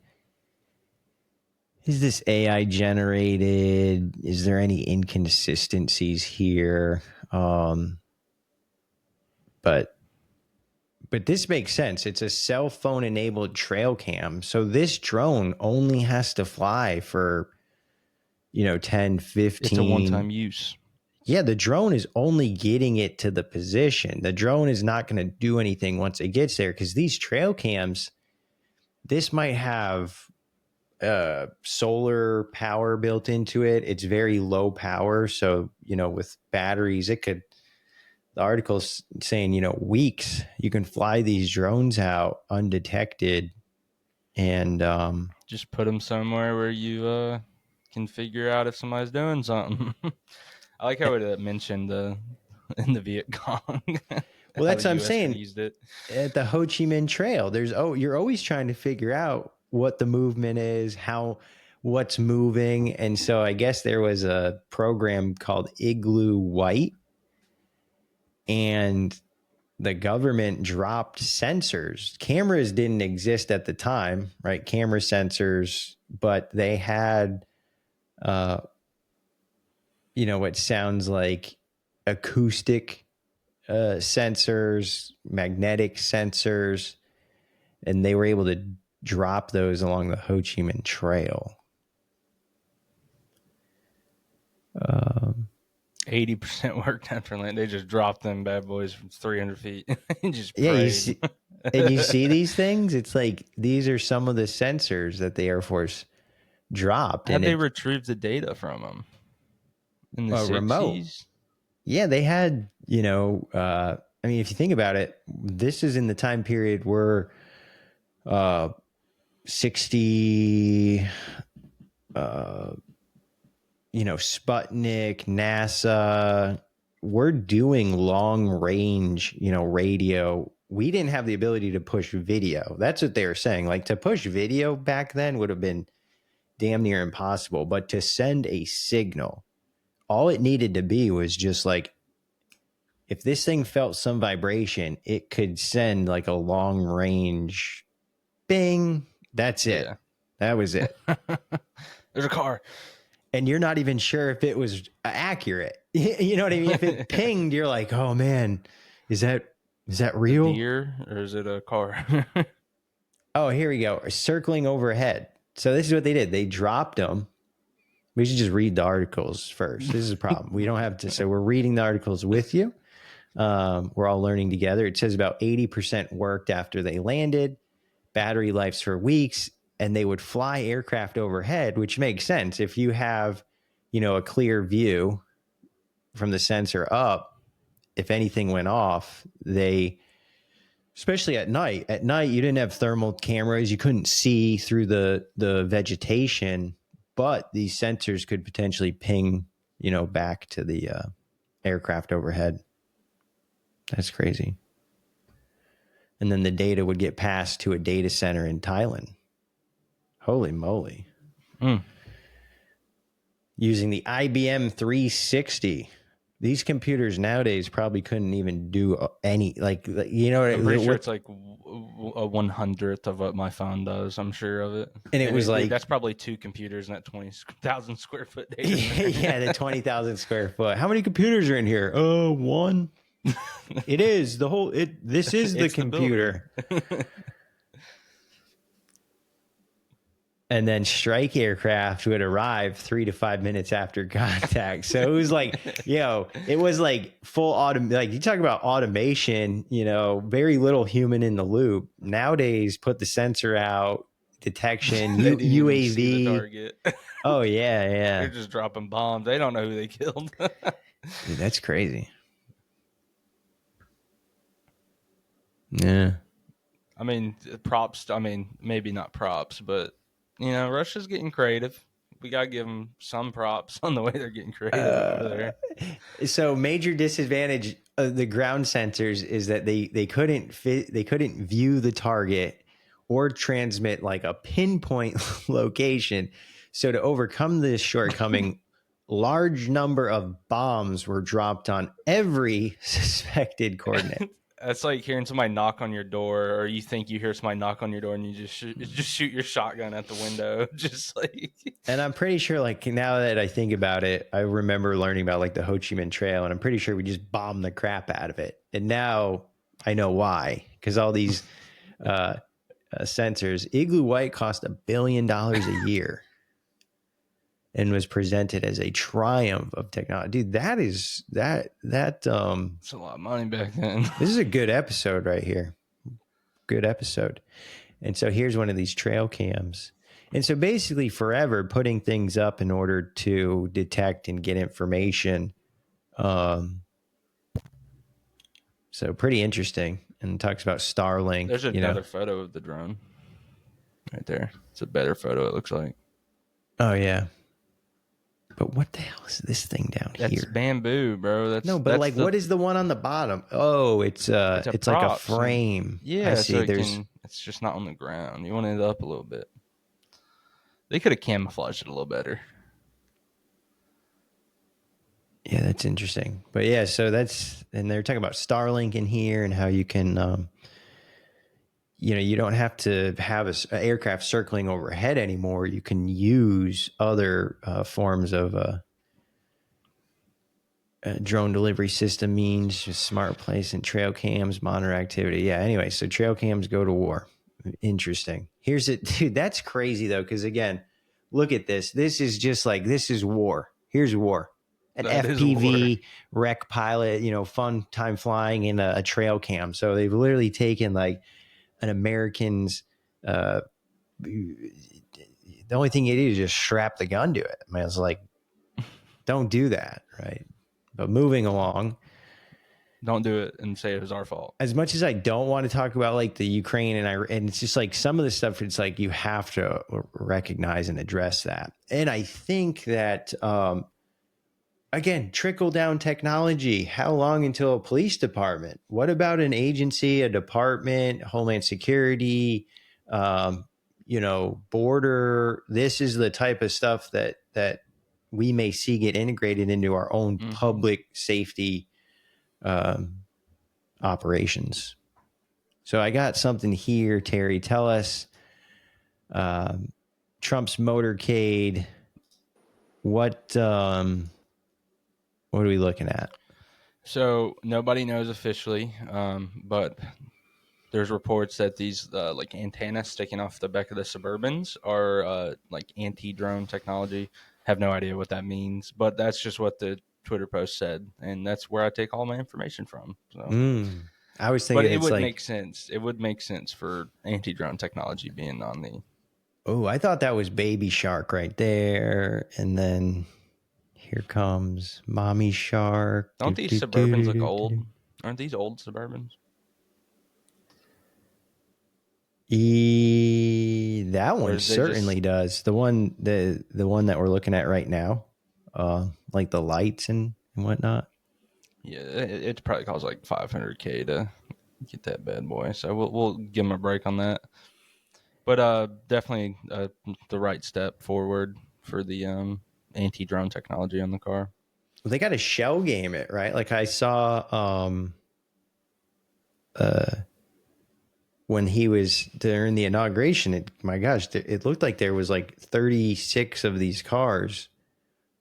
is this AI generated? Is there any inconsistencies here? But this makes sense. It's a cell phone enabled trail cam. So this drone only has to fly for, 10, 15. It's a one-time use. Yeah, the drone is only getting it to the position. The drone is not going to do anything once it gets there, because these trail cams, this might have solar power built into it. It's very low power. So, with batteries, the article's saying, weeks, you can fly these drones out undetected. And just put them somewhere where you can figure out if somebody's doing something. I like how it mentioned in the Viet Cong. Well, that's what I'm saying. Used it at the Ho Chi Minh Trail. You're always trying to figure out what the movement is, what's moving. And so I guess there was a program called Igloo White, and the government dropped sensors. Cameras didn't exist at the time, right? Camera sensors, but they had, what sounds like acoustic sensors, magnetic sensors, and they were able to drop those along the Ho Chi Minh Trail. 80% work done for land. They just dropped them bad boys from 300 feet and just Yeah, prayed. you see these things? It's like these are some of the sensors that the Air Force dropped. How'd they retrieve the data from them? In the 60s? Remote. Yeah, they had, if you think about it, this is in the time period where 60, Sputnik, NASA, we're doing long range, radio. We didn't have the ability to push video. That's what they were saying. Like, to push video back then would have been damn near impossible, but to send a signal, all it needed to be was just like, if this thing felt some vibration, it could send like a long range bing. That's it. Yeah. That was it. There's a car. And you're not even sure if it was accurate. You know what I mean? If it pinged, you're like, oh man, is that real? A deer, or is it a car? Oh, here we go. Circling overhead. So this is what they did. They dropped them. We should just read the articles first. This is a problem. We don't have to. So we're reading the articles with you. We're all learning together. It says about 80% worked after they landed. Battery lives for weeks, and they would fly aircraft overhead, which makes sense. If you have, a clear view from the sensor up, if anything went off, especially at night, you didn't have thermal cameras. You couldn't see through the vegetation, but these sensors could potentially ping, back to the aircraft overhead. That's crazy. And then the data would get passed to a data center in Thailand. Holy moly. Using the IBM 360. These computers nowadays probably couldn't even do any, I'm pretty sure it's like a 100th of what my phone does. I'm sure of it. And it was like, that's probably 2 computers in that 20,000 square foot data center. Yeah, the 20,000 square foot. How many computers are in here? Oh, one. It is this is the computer. And then strike aircraft would arrive 3 to 5 minutes after contact. So it was like, it was like full like you talk about automation, very little human in the loop. Nowadays, put the sensor out, detection, UAV. See the target. Oh yeah. They're just dropping bombs. They don't know who they killed. Dude, that's crazy. Yeah. I mean, props. Maybe not props, but Russia's getting creative. We gotta give them some props on the way they're getting creative over there. So major disadvantage of the ground sensors is that they couldn't view the target or transmit like a pinpoint location. So to overcome this shortcoming, large number of bombs were dropped on every suspected coordinate. That's like hearing somebody knock on your door, or you think you hear somebody knock on your door and you just shoot your shotgun at the window. Just like. And I'm pretty sure, like, now that I think about it, I remember learning about like the Ho Chi Minh Trail, and I'm pretty sure we just bombed the crap out of it. And now I know why, because all these sensors. Igloo White cost $1 billion a year and was presented as a triumph of technology. Dude, it's a lot of money back then. This is a good episode right here. Good episode. And so here's one of these trail cams. And so basically forever putting things up in order to detect and get information. So pretty interesting. And it talks about Starlink. There's another photo of the drone right there. It's a better photo, it looks like. Oh, yeah. But what the hell is this thing down here? That's bamboo, bro. What is the one on the bottom? Oh, it's like a frame. Yeah, I see. It's just not on the ground. You want it up a little bit. They could have camouflaged it a little better. Yeah, that's interesting. But yeah, so and they're talking about Starlink in here and how you can, you don't have to have an aircraft circling overhead anymore. You can use other forms of drone delivery system means, just smart place and trail cams, monitor activity. Yeah, anyway, so trail cams go to war. Interesting. Dude, that's crazy though, because again, look at this. This is just like, this is war. Here's war. An FPV wreck pilot, fun time flying in a trail cam. So they've literally taken like an American's, the only thing you do is just strap the gun to it. I mean, it's like, don't do that, right? But moving along. Don't do it and say it was our fault. As much as I don't want to talk about like the Ukraine and it's just like some of the stuff, it's like you have to recognize and address that. And I think that, again, trickle down technology. How long until a police department? What about an agency, a department, Homeland Security, border? This is the type of stuff that we may see get integrated into our own Mm-hmm. public safety operations. So I got something here, Terry. Tell us Trump's motorcade. What are we looking at? So nobody knows officially, but there's reports that these like antennas sticking off the back of the Suburbans are like anti-drone technology. Have no idea what that means, but that's just what the Twitter post said, and that's where I take all my information from. So, I was but thinking it it's would like, make sense. It would make sense for anti-drone technology being on the. oh, I thought that was Baby Shark right there, and then here comes Mommy Shark. Don't these Suburbans look old? Aren't these old Suburbans? That Or one did they just? certainly does. The one that we're looking at right now, like the lights and whatnot. Yeah, it probably costs like $500K to get that bad boy. So we'll give them a break on that. But definitely the right step forward for the anti-drone technology on the car. Well, they got to shell game it, right? Like I saw when he was during the inauguration. My gosh, it looked like there was like 36 of these cars.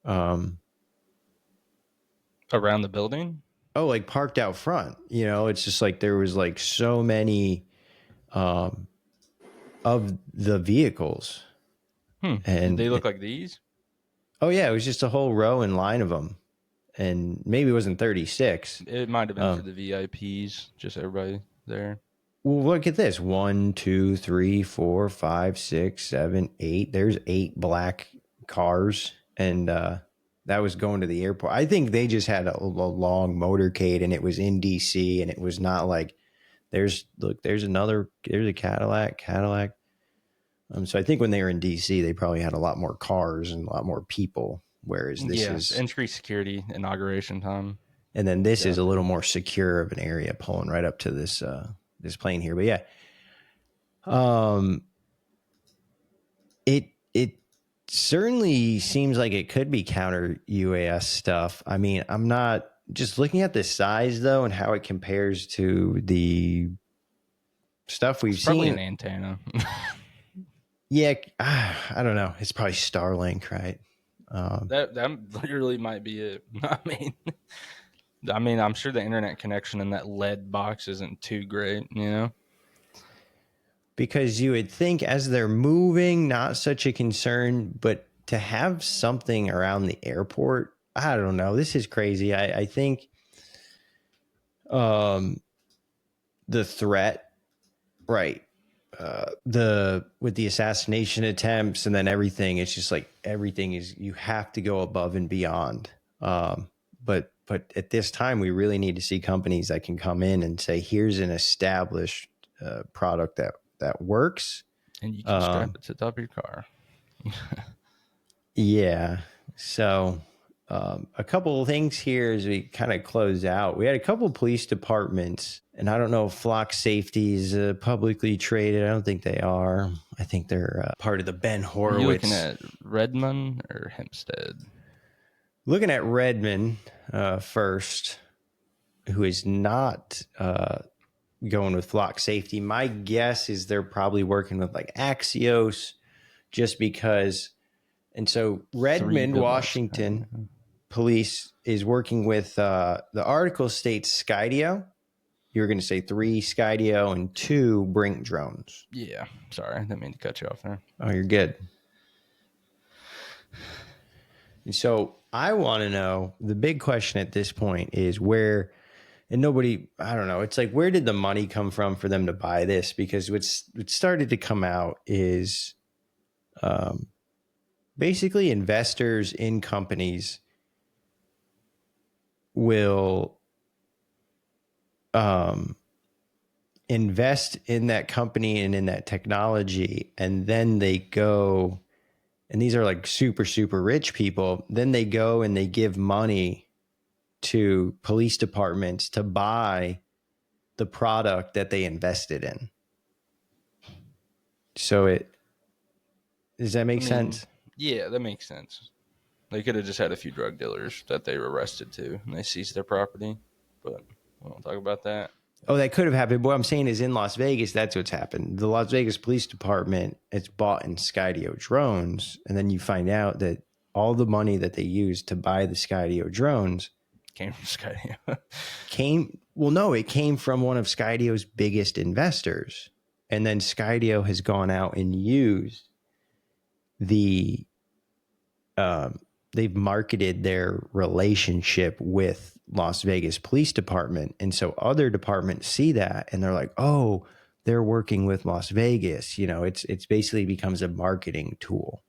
Around the building? Oh, like parked out front. It's just like there was like so many of the vehicles. Did they And look like these? oh yeah, it was just a whole row and line of them. And maybe it wasn't 36. It might have been for the VIPs, just everybody there. Well, look at this. 1, 2, 3, 4, 5, 6, 7, 8. There's 8 black cars. And that was going to the airport. I think they just had a long motorcade and it was in DC, and it was not like there's a Cadillac. So I think when they were in DC, they probably had a lot more cars and a lot more people. Whereas this Yes, is, increased security inauguration time. and then this is a little Definitely. more secure of an area, pulling right up to this plane here. But yeah, um, it certainly seems like it could be counter UAS stuff. I mean, I'm not just looking at the size though and how it compares to the stuff we've It's probably an seen. antenna. Yeah, I don't know. It's probably Starlink, right? That literally might be it. I mean, I'm sure the internet connection in that lead box isn't too great, you know? Because you would think as they're moving, not such a concern, but to have something around the airport, I don't know. This is crazy. I think the threat, right? The with the assassination attempts and then everything, it's just like everything is, you have to go above and beyond. But at this time, we really need to see companies that can come in and say, here's an established product that works. And you can strap it to the top of your car. Yeah. So a couple of things here as we kind of close out. We had a couple of police departments, and I don't know if Flock Safety is publicly traded. I don't think they are. I think they're part of the Ben Are you looking Horowitz. at Redmond or Hempstead? Looking at Redmond first, who is not going with Flock Safety. My guess is they're probably working with like Axios, just because. And so Redmond, Washington police is working with the article states Skydio. You were going to say 3 Skydio and 2 Brink drones. Yeah, sorry, I didn't mean to cut you off there. Oh, you're good. And so I want to know, the big question at this point is where, and nobody, I don't know, it's like, where did the money come from for them to buy this? Because what started to come out is basically investors in companies will invest in that company and in that technology, and then they go, and these are like super, super rich people, then they go and they give money to police departments to buy the product that they invested in. So does that make sense? Yeah, that makes sense. They could have just had a few drug dealers that they were arrested too, and they seized their property. But we won't talk about that. Oh, that could have happened. What I'm saying is in Las Vegas, that's what's happened. The Las Vegas Police Department, it's bought in Skydio drones. And then you find out that all the money that they used to buy the Skydio drones Came from Sky. it came from one of Skydio's biggest investors. And then Skydio has gone out and used they've marketed their relationship with Las Vegas Police Department. And so other departments see that and they're like, oh, they're working with Las Vegas. You know, it's basically becomes a marketing tool.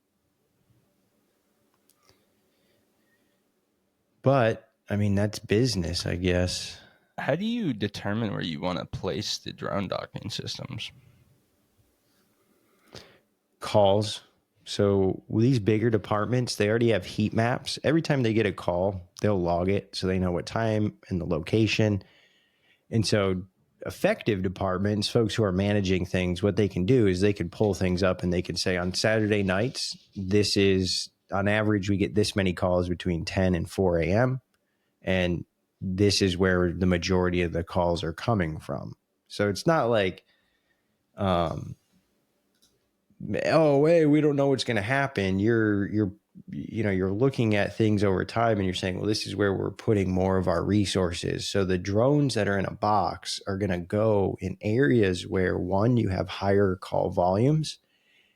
But I mean, that's business, I guess. How do you determine where you want to place the drone docking systems? Calls. So these bigger departments, they already have heat maps. Every time they get a call, they'll log it so they know what time and the location. And so effective departments, folks who are managing things, what they can do is they can pull things up and they can say on Saturday nights, this is on average, we get this many calls between 10 and 4 a.m. And this is where the majority of the calls are coming from. So it's not like, oh, hey, we don't know what's going to happen. You're looking at things over time and you're saying, well, this is where we're putting more of our resources. So the drones that are in a box are going to go in areas where, one, you have higher call volumes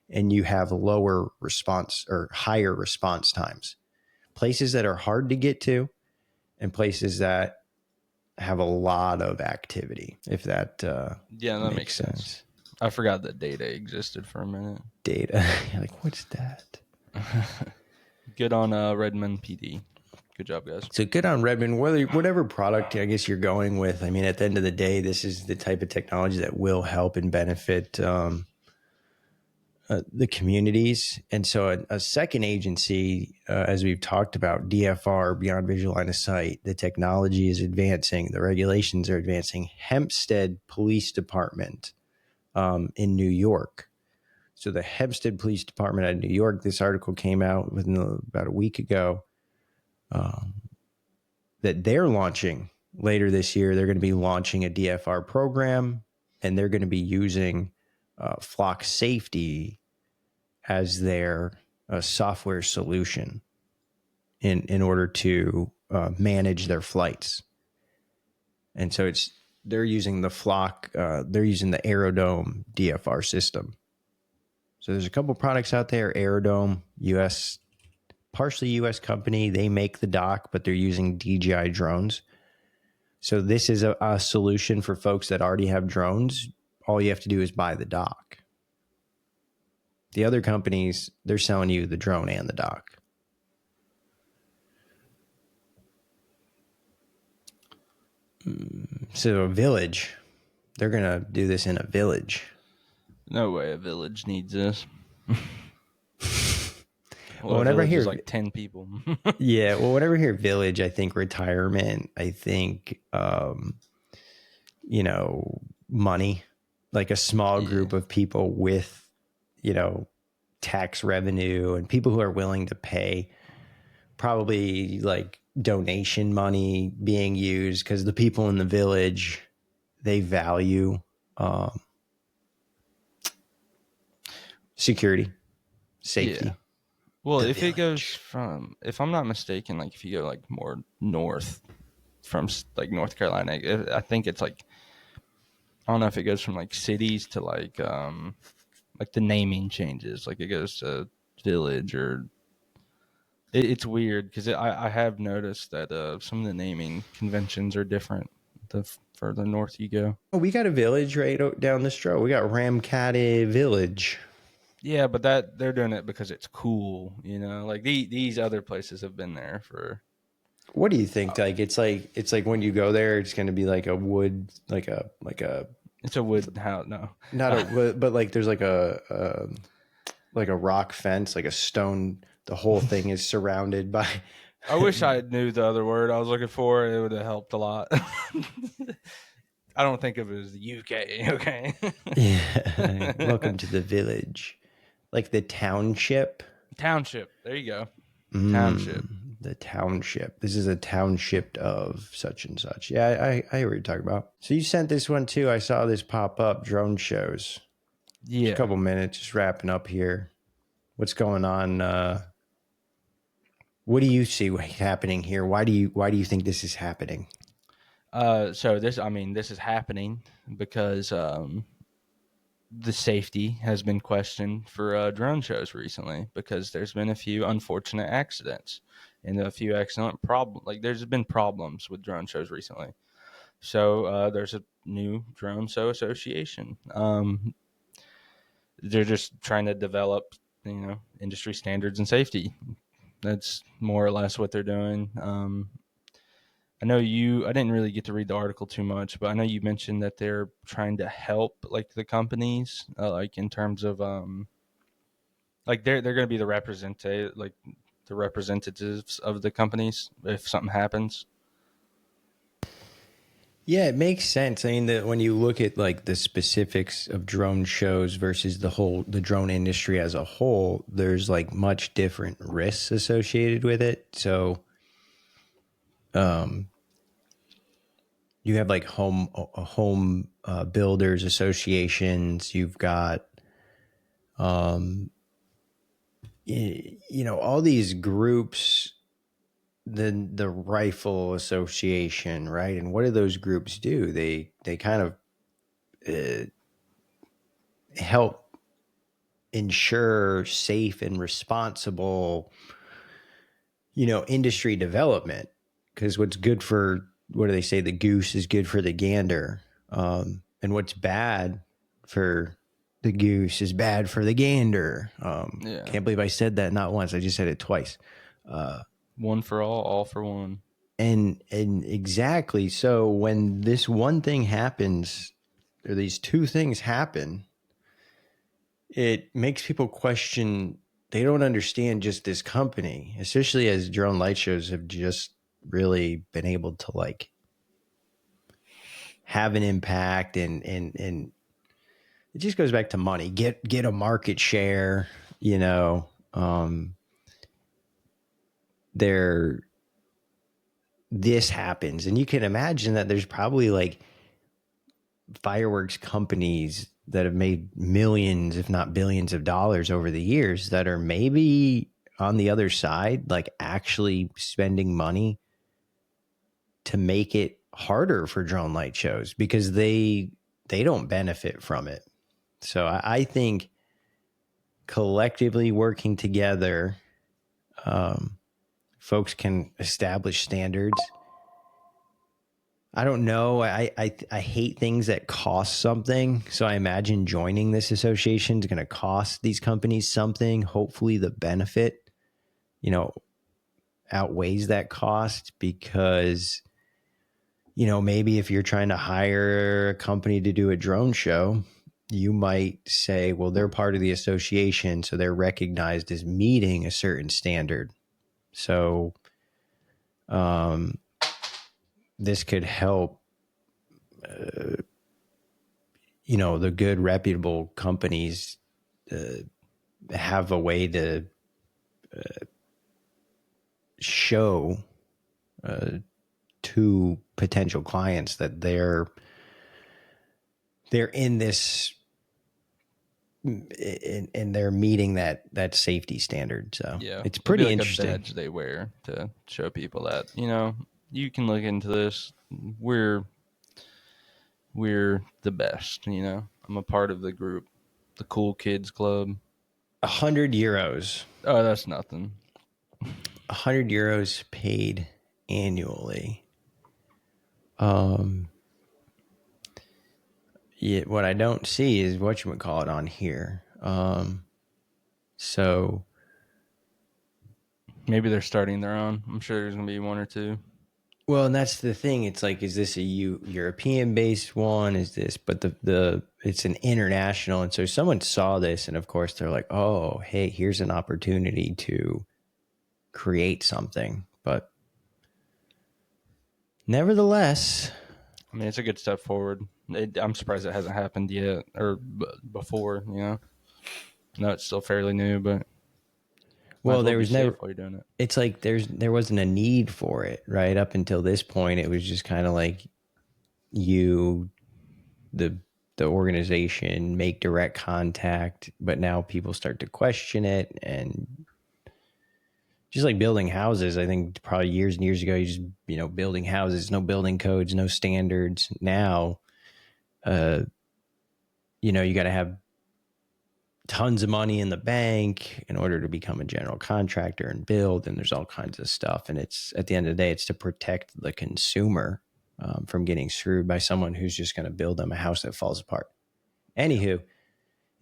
and you have lower response or higher response times. Places that are hard to get to and places that have a lot of activity, if that makes sense. I forgot that data existed for a minute. Data. You're like, what's that? Good on Redmond PD. Good job, guys. So good on Redmond. Whatever product I guess you're going with. I mean, at the end of the day, this is the type of technology that will help and benefit the communities. And so a second agency, as we've talked about, DFR, Beyond Visual Line of Sight, the technology is advancing. The regulations are advancing. Hempstead Police Department in New York. So the Hempstead Police Department out of New York, this article came out about a week ago, that they're launching later this year. They're going to be launching a DFR program, and they're going to be using Flock Safety as their software solution in order to manage their flights. And so they're using the Flock, they're using the Aerodome DFR system. So there's a couple products out there. Aerodome, partially U.S. company. They make the dock, but they're using DJI drones. So this is a solution for folks that already have drones. All you have to do is buy the dock. The other companies, they're selling you the drone and the dock. So a village, they're going to do this in a village. No way a village needs this. Well, whenever I hear like 10 people. Yeah. Well, whenever I hear village, I think retirement. I think, money, like a small group of people with, tax revenue and people who are willing to pay, probably like donation money being used because the people in the village, they value security, safety. Yeah. Well, if village. It goes from, if I'm not mistaken, like if you go like more north from like North Carolina, I think it's like, I don't know if it goes from like cities to like the naming changes, like it goes to village or it's weird because I have noticed that some of the naming conventions are different the further north you go. Oh, we got a village right down the street. We got Ramcaddy Village. Yeah, but they're doing it because it's cool, like these other places have been there for. What do you think? It's like when you go there, it's going to be like a wood, like a. It's a wood house. No, not a, but like there's like a rock fence, like a stone. The whole thing is surrounded by. I wish I knew the other word I was looking for. It would have helped a lot. I don't think of it as the UK. Okay. Yeah. Welcome to the village, like the township. Township. There you go. Township. The township. This is a township of such and such. Yeah, I hear what you're talking about. So you sent this one too. I saw this pop up, drone shows. Just a Yeah. couple minutes, just wrapping up here. What's going on? What do you see happening here? Why do you think this is happening? So this is happening because the safety has been questioned for drone shows recently because there's been a few unfortunate accidents and a few excellent problems. Like there's been problems with drone shows recently. So there's a new drone show association. They're just trying to develop, industry standards and safety. That's more or less what they're doing. I didn't really get to read the article too much, but I know you mentioned that they're trying to help like the companies, like in terms of like they're going to be the representatives of the companies if something happens. Yeah, it makes sense. I mean, when you look at like the specifics of drone shows versus the drone industry as a whole, there's like much different risks associated with it. So, um, you have like home builders associations. You've got, um, all these groups. The Rifle Association, right? And what do those groups do? They kind of uh, help ensure safe and responsible, industry development. Because what's good for, what do they say? The goose is good for the gander, and what's bad for the goose is bad for the gander. Yeah, Can't believe I said that not once. I just said it twice. one for all for one. And exactly. So when this one thing happens, or these two things happen, it makes people question. They don't understand just this company, especially as drone light shows have just really been able to like have an impact, and it just goes back to money. Get a market share, you know. There This happens, and you can imagine that there's probably like fireworks companies that have made millions, if not billions of dollars over the years that are maybe on the other side, like actually spending money to make it harder for drone light shows because they don't benefit from it. So I think collectively working together, um, folks can establish standards. I don't know. I hate things that cost something. So I imagine joining this association is going to cost these companies something. Hopefully the benefit, you know, outweighs that cost because, maybe if you're trying to hire a company to do a drone show, you might say, well, they're part of the association, so they're recognized as meeting a certain standard. So um, this could help the good reputable companies uh, have a way to show uh, to potential clients that they're in this and they're meeting that safety standard. So Yeah, it's it'll be pretty like a interesting. badge they wear to show people that you can look into this. We're we're the best. I'm a part of the group, the cool kids club. 100 euros, Oh, that's nothing. 100 euros paid annually. Um, yeah, what I don't see is what you would call it on here. So Maybe they're starting their own. I'm sure there's gonna be one or two. well, and that's the thing. It's like, is this a European based one? Is this, but the it's an international, and so someone saw this, and of course they're like, oh, hey, here's an opportunity to create something. But nevertheless, I mean, it's a good step forward. I'm surprised it hasn't happened yet or before. No, it's still fairly new, but Might Well, as well there be was safe never. while you're doing it. It's like there wasn't a need for it, right? Up until this point, it was just kind of like you, the the organization, make direct contact, but now people start to question it, and just like building houses, I think probably years and years ago, you just building houses, no building codes, no standards. Now, uh, you got to have tons of money in the bank in order to become a general contractor and build, and there's all kinds of stuff. And it's, at the end of the day, it's to protect the consumer from getting screwed by someone who's just going to build them a house that falls apart. Anywho,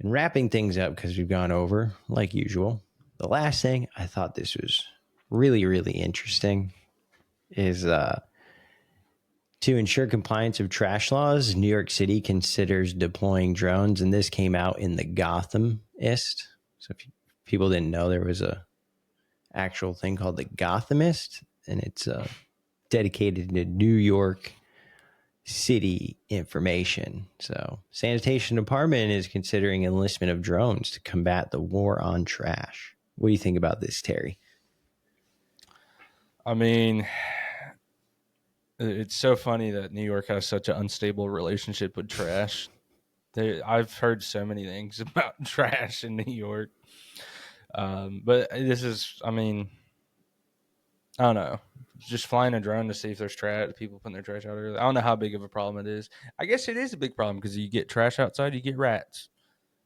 and wrapping things up, because we've gone over like usual, the last thing, I thought this was really, really interesting, is to ensure compliance of trash laws, New York City considers deploying drones, and this came out in the Gothamist. So if people didn't know, there was a actual thing called the Gothamist, and it's dedicated to New York City information. So sanitation department is considering enlistment of drones to combat the war on trash. What do you think about this, Terry? I mean, it's so funny that New York has such an unstable relationship with trash. I've heard so many things about trash in New York. But this is, I mean, I don't know. Just flying a drone to see if there's trash, people putting their trash out early. I don't know how big of a problem it is. I guess it is a big problem because you get trash outside, you get rats.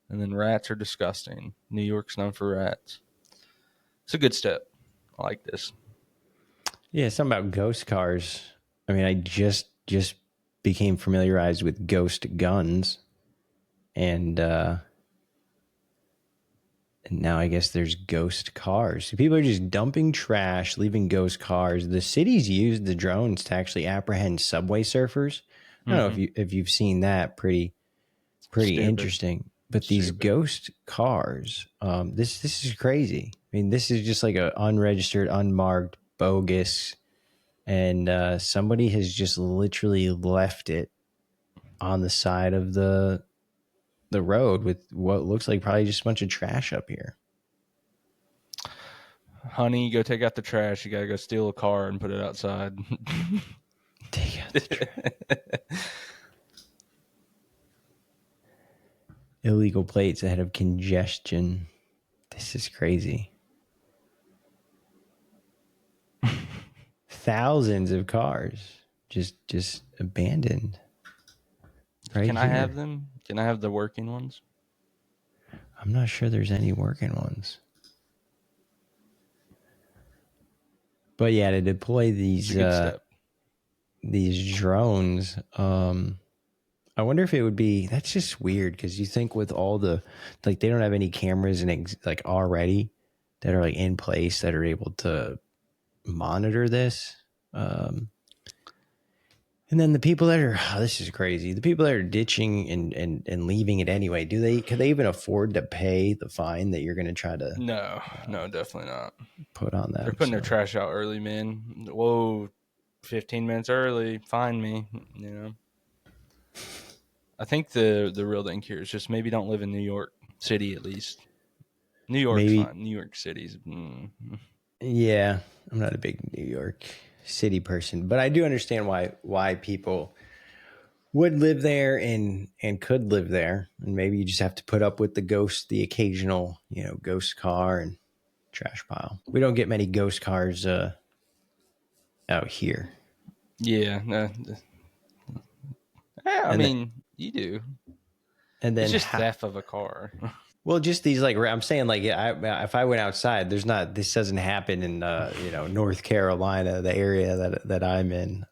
And then rats are disgusting. New York's known for rats. It's a good step. I like this. Yeah, something about ghost cars. I mean, I just became familiarized with ghost guns, and now I guess there's ghost cars. People are just dumping trash, leaving ghost cars. The cities use the drones to actually apprehend subway surfers. I don't know if you've seen that. Pretty Stupid. interesting. But these ghost cars, this is crazy. I mean, this is just like a unregistered, unmarked, bogus, and somebody has just literally left it on the side of the road with what looks like probably just a bunch of trash up here. Honey, go take out the trash. You gotta go steal a car and put it outside. Take out the trash. Illegal plates ahead of congestion. This is crazy. Thousands of cars just abandoned. Right Can I here. have them? Can I have the working ones? I'm not sure there's any working ones. But yeah, to deploy these drones, I wonder if it would be. That's just weird, because you think with all the, like, they don't have any cameras and like already that are like in place that are able to monitor this. And then the people that are, this is crazy. The people that are ditching and leaving it anyway, could they even afford to pay the fine that you're going to try to? No, definitely not. Put on them. They're putting their trash out early, man. Whoa, 15 minutes early, fine me. You know. I think the real thing here is just maybe don't live in New York City, at least. New York's fine. New York City's. Yeah, I'm not a big New York City person, but I do understand why people would live there and could live there, and maybe you just have to put up with the occasional ghost car and trash pile. We don't get many ghost cars out here. Yeah, I mean, you do. And then it's just theft of a car. Well, just these, like, I'm saying, like, if I went outside, this doesn't happen in North Carolina, the area that I'm in.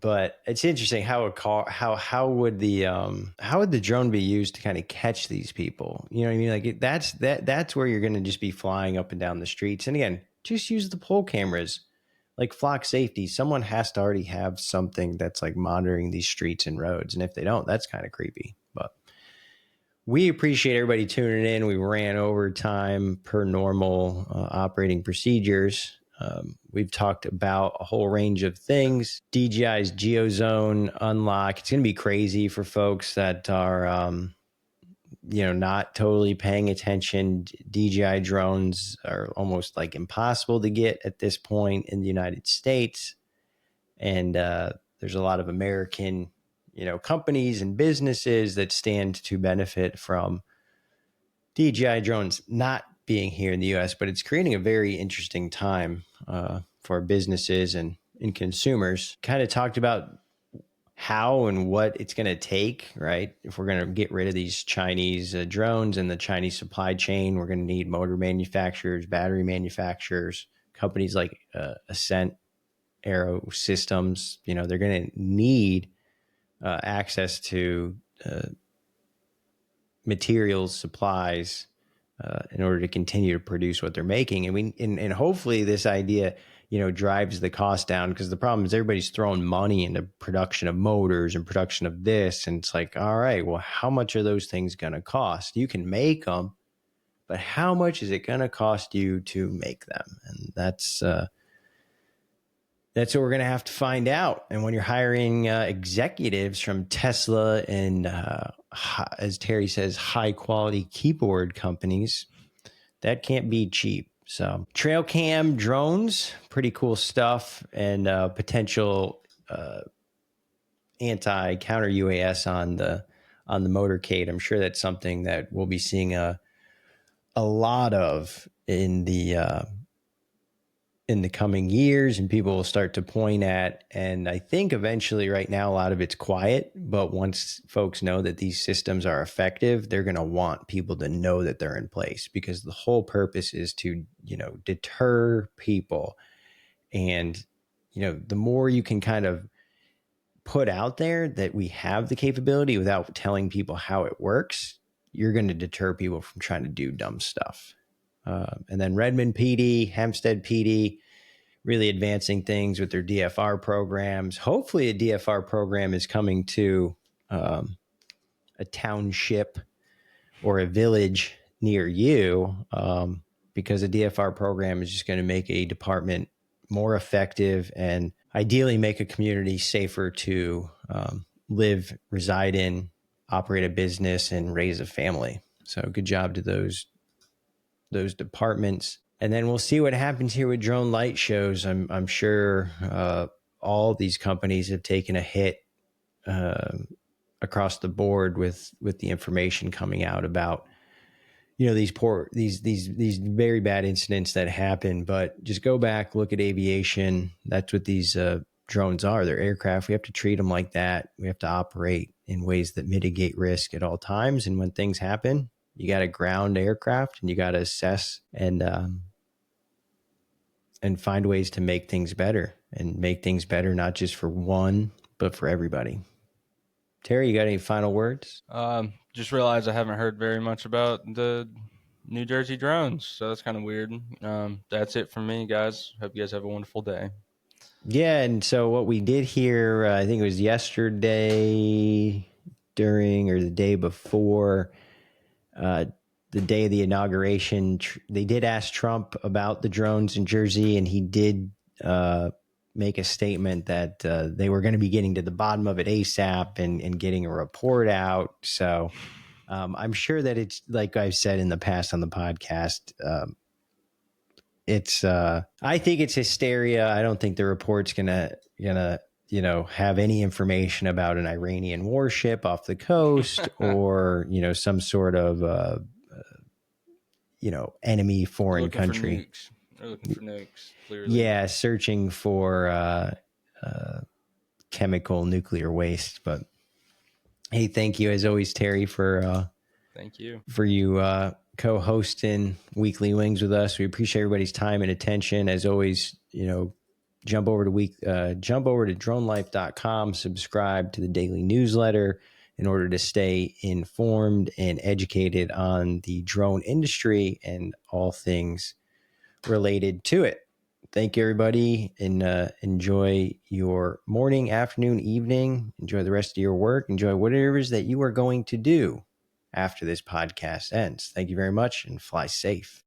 But it's interesting how how would the drone be used to kind of catch these people? You know what I mean? Like, that's where you're going to just be flying up and down the streets. And again, just use the pole cameras, like flock safety. Someone has to already have something that's like monitoring these streets and roads. And if they don't, that's kind of creepy. But we appreciate everybody tuning in. We ran over time per normal operating procedures. We've talked about a whole range of things. DJI's GeoZone unlock. It's going to be crazy for folks that are, not totally paying attention. DJI drones are almost like impossible to get at this point in the United States. And there's a lot of American, companies and businesses that stand to benefit from DJI drones not being here in the US, but it's creating a very interesting time for businesses and consumers. Kind of talked about how and what it's going to take, right? If we're going to get rid of these Chinese drones and the Chinese supply chain, we're going to need motor manufacturers, battery manufacturers, companies like Ascent, Aerosense Systems. They're going to need access to materials, supplies, in order to continue to produce what they're making. And hopefully this idea, drives the cost down, because the problem is everybody's throwing money into production of motors and production of this. And it's like, all right, well, how much are those things going to cost? You can make them, but how much is it going to cost you to make them? And that's what we're going to have to find out. And when you're hiring executives from Tesla and, as Terry says, high quality keyboard companies, that can't be cheap. So trail cam drones, pretty cool stuff, and potential anti counter UAS on the motorcade. I'm sure that's something that we'll be seeing a lot of in the coming years, and people will start to point at. And I think eventually, right now, a lot of it's quiet, but once folks know that these systems are effective, they're going to want people to know that they're in place, because the whole purpose is to, deter people. And, the more you can kind of put out there that we have the capability without telling people how it works, you're going to deter people from trying to do dumb stuff. And then Redmond PD, Hempstead PD, really advancing things with their DFR programs. Hopefully a DFR program is coming to a township or a village near you, because a DFR program is just going to make a department more effective and ideally make a community safer to live, reside in, operate a business, and raise a family. So good job to those departments. And then we'll see what happens here with drone light shows. I'm sure all these companies have taken a hit across the board with the information coming out about these very bad incidents that happen. But just go back, look at aviation. That's what these drones are. They're aircraft. We have to treat them like that. We have to operate in ways that mitigate risk at all times. And when things happen, you got to ground aircraft and you got to assess and find ways to make things better, and make things better not just for one, but for everybody. Terry, you got any final words? Just realized I haven't heard very much about the New Jersey drones, so that's kind of weird. That's it from me, guys. Hope you guys have a wonderful day. Yeah, and so what we did here, I think it was yesterday or the day before, the day of the inauguration, they did ask Trump about the drones in Jersey, and he did make a statement that they were going to be getting to the bottom of it ASAP and getting a report out. So I'm sure that it's, like I've said in the past on the podcast, I think it's hysteria. I don't think the report's gonna have any information about an Iranian warship off the coast or some sort of enemy foreign country. They're looking for nukes, clearly. Yeah, searching for chemical nuclear waste. But hey, thank you as always, Terry, for thank you for co-hosting Weekly Wings with us. We appreciate everybody's time and attention. As always, jump over to dronelife.com, subscribe to the daily newsletter in order to stay informed and educated on the drone industry and all things related to it. Thank you, everybody, and enjoy your morning, afternoon, evening. Enjoy the rest of your work. Enjoy whatever it is that you are going to do after this podcast ends. Thank you very much, and fly safe.